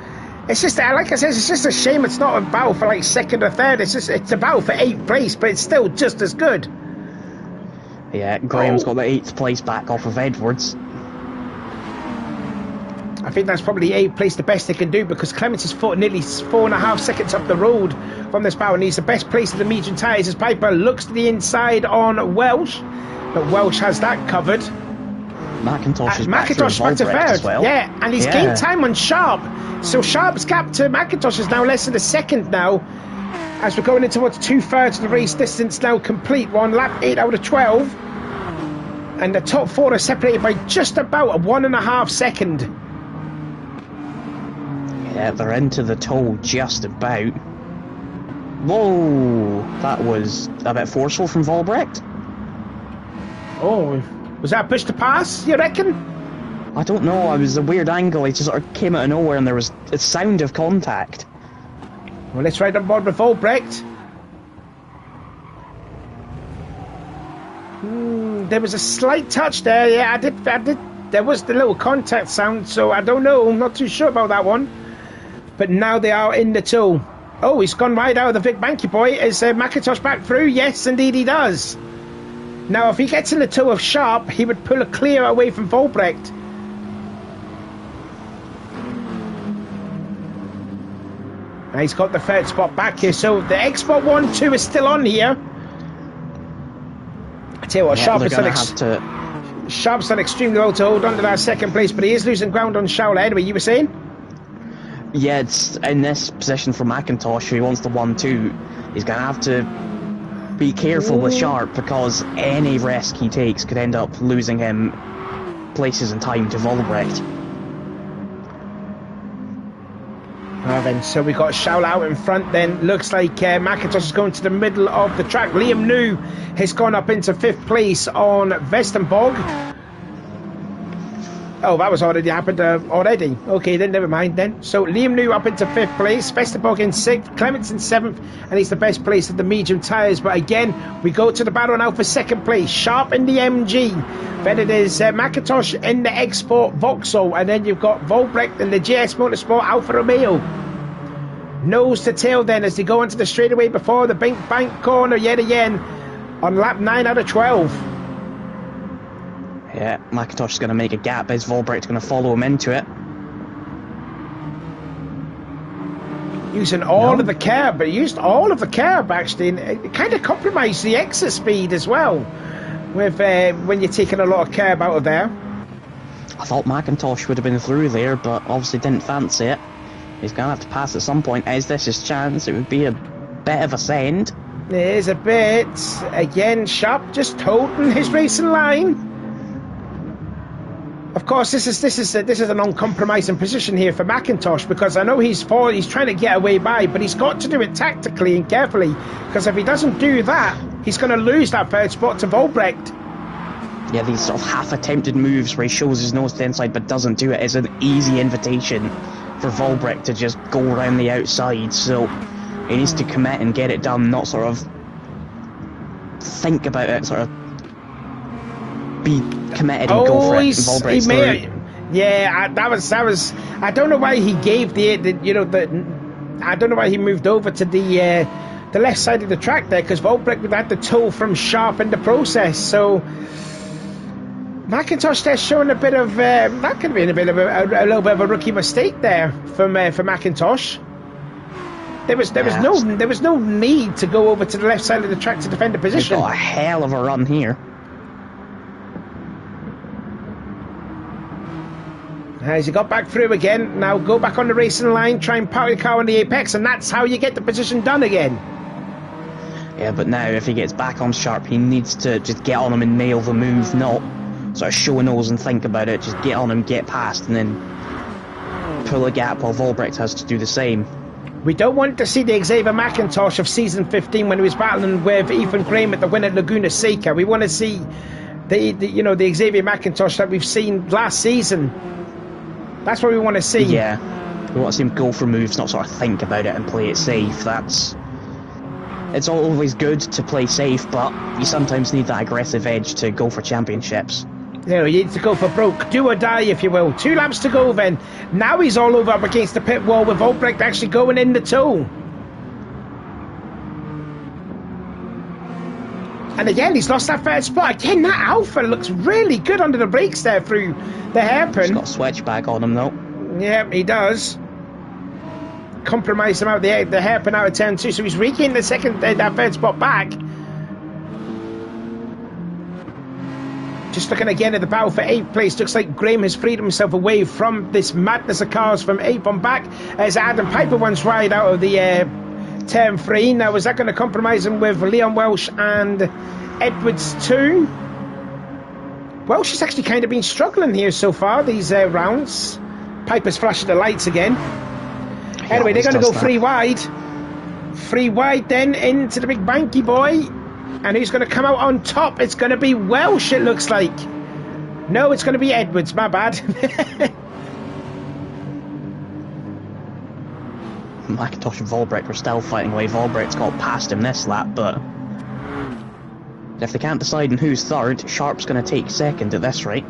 It's just, like I said, it's just a shame it's not a battle for like 2nd or 3rd. It's a battle for 8th place, but it's still just as good. Yeah, Graham's got the 8th place back off of Edwards. I think that's probably 8th place, the best they can do, because Clements is nearly 4.5 seconds up the road from this battle, and he's the best place of the medium tyres as Piper looks to the inside on Welsh, but Welsh has that covered. McIntosh is back to 3rd as well. Yeah, and he's gained time on Sharp. So Sharp's gap to McIntosh is now less than a second now, as we're going into what's 2/3 of the race distance now complete. We're on lap 8 out of 12. And the top 4 are separated by just about a 1.5 second. Yeah, they're into the toll just about. Whoa, that was a bit forceful from Volbrecht. Oh, was that a push to pass, you reckon? I don't know, it was a weird angle, it just sort of came out of nowhere and there was a sound of contact. Well, let's ride on board with Volbrecht. There was a slight touch there, yeah, I did. There was the little contact sound, so I don't know, I'm not too sure about that one. But now they are in the two. Oh, he's gone right out of the Vic Banky boy. Is McIntosh back through? Yes, indeed he does. Now, if he gets in the toe of Sharp, he would pull a clear away from Volbrecht. Now he's got the third spot back here, so the Export 1-2 is still on here. I tell you what, yeah, Sharp's done extremely well to hold on to that second place, but he is losing ground on Shaula. Anyway, you were saying? Yeah, it's in this position for McIntosh, who wants the 1-2. He's going to have to be careful with Sharp, because any risk he takes could end up losing him places and time to Volbrecht. Then, so we got Shaula out in front then. Looks like McIntosh is going to the middle of the track. Liam New has gone up into 5th place on Vestenborg. Oh, that was already happened already. Okay, then never mind then. So Liam New up into 5th place, Vestenborg in 6th, Clements in 7th, and he's the best place of the medium tyres. But again, we go to the battle now for 2nd place. Sharp in the MG. Then it is McIntosh in the Export Vauxhall, and then you've got Volbrecht in the JS Motorsport Alfa Romeo. Nose to tail then as they go into the straightaway before the bank corner yet again on lap 9 out of 12. Yeah, McIntosh is going to make a gap as Volbrecht's going to follow him into it. Using all of the curb, but he used all of the curb actually, and it kind of compromised the exit speed as well with when you're taking a lot of curb out of there. I thought McIntosh would have been through there, but obviously didn't fancy it. He's going to have to pass at some point. Is this his chance? It would be a bit of a send. It is a bit. Again, Sharp just holding his racing line. Of course, this is an uncompromising position here for McIntosh, because I know he's trying to get away by, but he's got to do it tactically and carefully, because if he doesn't do that, he's going to lose that third spot to Volbrecht. Yeah, these sort of half-attempted moves where he shows his nose to the inside but doesn't do it is an easy invitation for Volbrecht to just go around the outside, so he needs to commit and get it done, not sort of think about it, sort of be committed and go for it. Volbrecht's through. Yeah, that was. I don't know why he gave I don't know why he moved over to the left side of the track there, because Volbrecht would have had to tow from Sharp in the process. So McIntosh there showing a bit of that could have been a little bit of a rookie mistake there for McIntosh. There was no need to go over to the left side of the track to defend the position. He's got a hell of a run here. As he got back through again, now go back on the racing line, try and power your car on the apex, and that's how you get the position done again. Yeah, but now if he gets back on Sharp, he needs to just get on him and nail the move, not sort of show a nose and think about it. Just get on him, get past, and then pull a gap while Volbrecht has to do the same. We don't want to see the Xavier McIntosh of season 15 when he was battling with Ethan Graham at the win at Laguna Seca. We want to see the Xavier McIntosh that we've seen last season. That's what we want to see. Yeah, we want to see him go for moves, not sort of think about it and play it safe. It's always good to play safe, but you sometimes need that aggressive edge to go for championships. You need to go for broke, do or die, if you will. 2 laps to go then. Now he's all over up against the pit wall with Volbrecht actually going in the toe. And again, he's lost that third spot. Again, that Alpha looks really good under the brakes there through the hairpin. He's got a switchback on him, though. Yeah, he does. Compromise him out the hairpin out of turn 2, so he's regained the that third spot back. Just looking again at the battle for 8th place, looks like Graham has freed himself away from this madness of cars from 8th on back as Adam Piper once ride out of the turn 3. Now, is that going to compromise him with Leon Welsh and Edwards too? Welsh has actually kind of been struggling here so far, these rounds. Piper's flashing the lights again. Anyway, they're going to go 3 wide. 3 wide then into the big banky boy. And who's going to come out on top? It's going to be Welsh, it looks like. No, it's going to be Edwards, my bad. McIntosh and Volbrecht were still fighting away. Volbrecht's got past him this lap, but if they can't decide on who's third, Sharp's going to take second at this rate.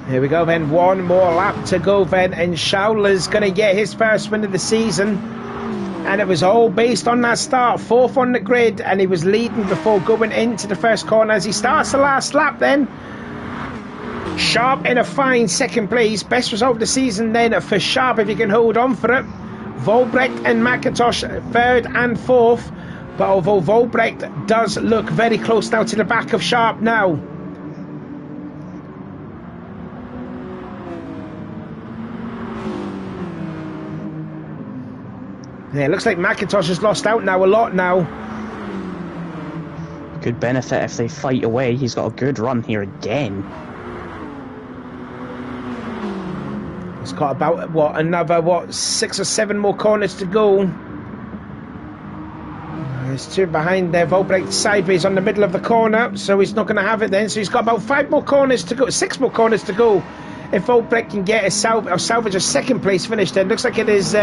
Here we go then, one more lap to go then, and Schauler's going to get his first win of the season. And it was all based on that start, 4th on the grid, and he was leading before going into the first corner as he starts the last lap then. Sharp in a fine 2nd place, best result of the season then for Sharp if he can hold on for it. Volbrecht and McIntosh 3rd and 4th, but although Volbrecht does look very close now to the back of Sharp now. Yeah, it looks like McIntosh has lost out now a lot now. Could benefit if they fight away. He's got a good run here again. He's got about, another 6 or 7 more corners to go. There's 2 behind there. Volbrecht sideways on the middle of the corner, so he's not going to have it then. So he's got about 5 more corners to go, 6 more corners to go. If Volbrecht can get a salvage a 2nd place finish, then looks like it is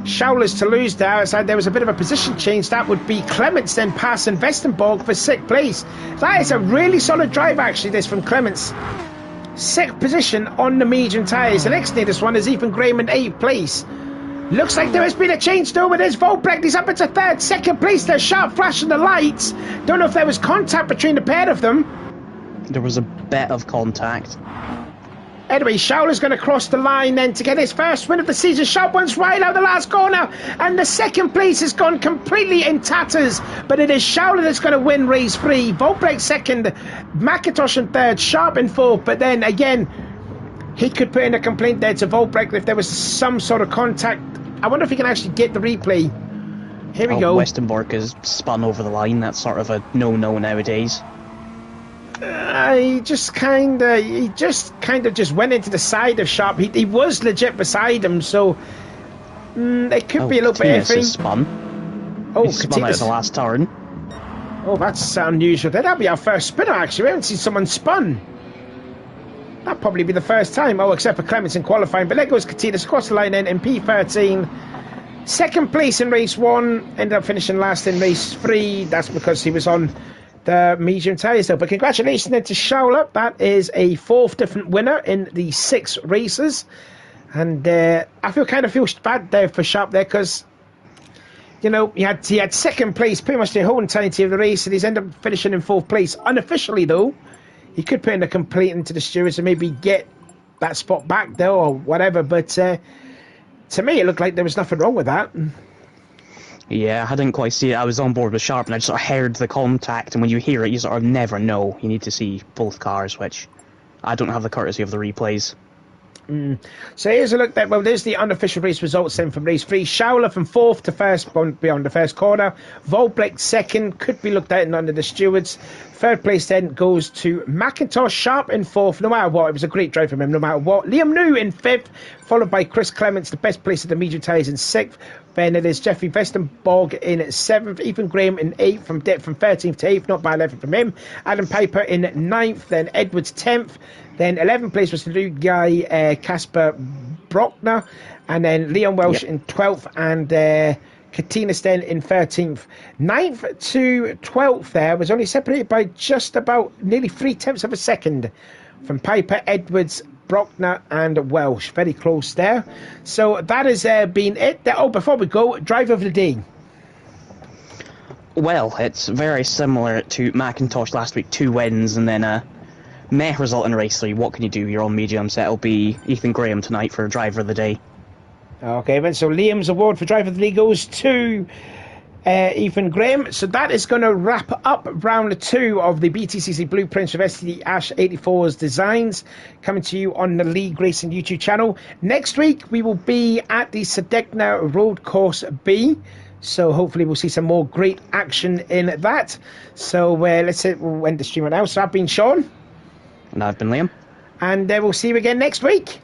Schauler's to lose there. So there was a bit of a position change. That would be Clements then passing Westenborg for 6th place. That is a really solid drive actually, this from Clements. 6th position on the medium tyres. The next nearest one is Ethan Graham in 8th place. Looks like there has been a change though with his Volbrecht. He's up into 3rd, 2nd place. There's Sharp flashing the lights. Don't know if there was contact between the pair of them. There was a bit of contact. Anyway, Schauler's going to cross the line then to get his first win of the season. Sharp one's right out the last corner, and the 2nd place has gone completely in tatters. But it is Schauler that's going to win race 3. Volbrecht 2nd, McIntosh in 3rd, Sharp in 4th. But then again, he could put in a complaint there to Volbrecht if there was some sort of contact. I wonder if he can actually get the replay. Here we go. Westenborg has spun over the line. That's sort of a no-no nowadays. He just kind of went into the side of Sharp. He was legit beside him, so it could be a little bit iffy. Spun. Oh, he spun out of the last turn. Oh, that's unusual. That'll be our first spinner, actually. We haven't seen someone spun. That'll probably be the first time. Oh, except for Clements in qualifying. But there goes Katinas across the line then in P13. 2nd place in race 1. Ended up finishing last in race 3. That's because he was on the medium tyres though. But congratulations then to Schauler. That is a 4th different winner in the 6 races. And I feel bad there for Sharp there, because you know, he had 2nd place pretty much the whole entirety of the race, and he's ended up finishing in 4th place. Unofficially though, he could put in a complaint into the stewards and maybe get that spot back there or whatever, but to me it looked like there was nothing wrong with that. Yeah, I didn't quite see it. I was on board with Sharp and I just sort of heard the contact, and when you hear it you sort of never know. You need to see both cars, which I don't have the courtesy of the replays. So here's a look there. Well, there's the unofficial race results then from race 3. Schauler from 4th to 1st beyond the first corner. Volbrecht 2nd, could be looked at and under the stewards. 3rd place then goes to McIntosh. Sharp in 4th, no matter what. It was a great drive from him, no matter what. Liam New in 5th, followed by Chris Clements, the best place of the medium tyres, in 6th. Then it is Jeffrey Westenborg in 7th, Ethan Graham in 8th, from 13th to 8th, not bad effort from him. Adam Piper in 9th, then Edwards 10th, then 11th place was the new guy, Casper Brockner, and then Leon Welsh in 12th, and Katinas then in 13th. 9th to 12th there was only separated by just about nearly 3/10 of a second from Piper, Edwards, Brockner and Welsh. Very close there. So that has been it. Oh, before we go, drive of the day. Well, it's very similar to McIntosh last week. 2 wins and then a meh result in race 3. What can you do? You're on mediums. It'll be Ethan Graham tonight for driver of the day. Okay, then, so Liam's award for driver of the day goes to Ethan Graham. So that is going to wrap up round 2 of the BTCC Blueprints of STDAsh84's designs, coming to you on the League Racing YouTube channel. Next week we will be at the Sedegna Road Course B, so hopefully we'll see some more great action in that. So we'll end the stream right now. So I've been Sean. And I've been Liam. And we'll see you again next week.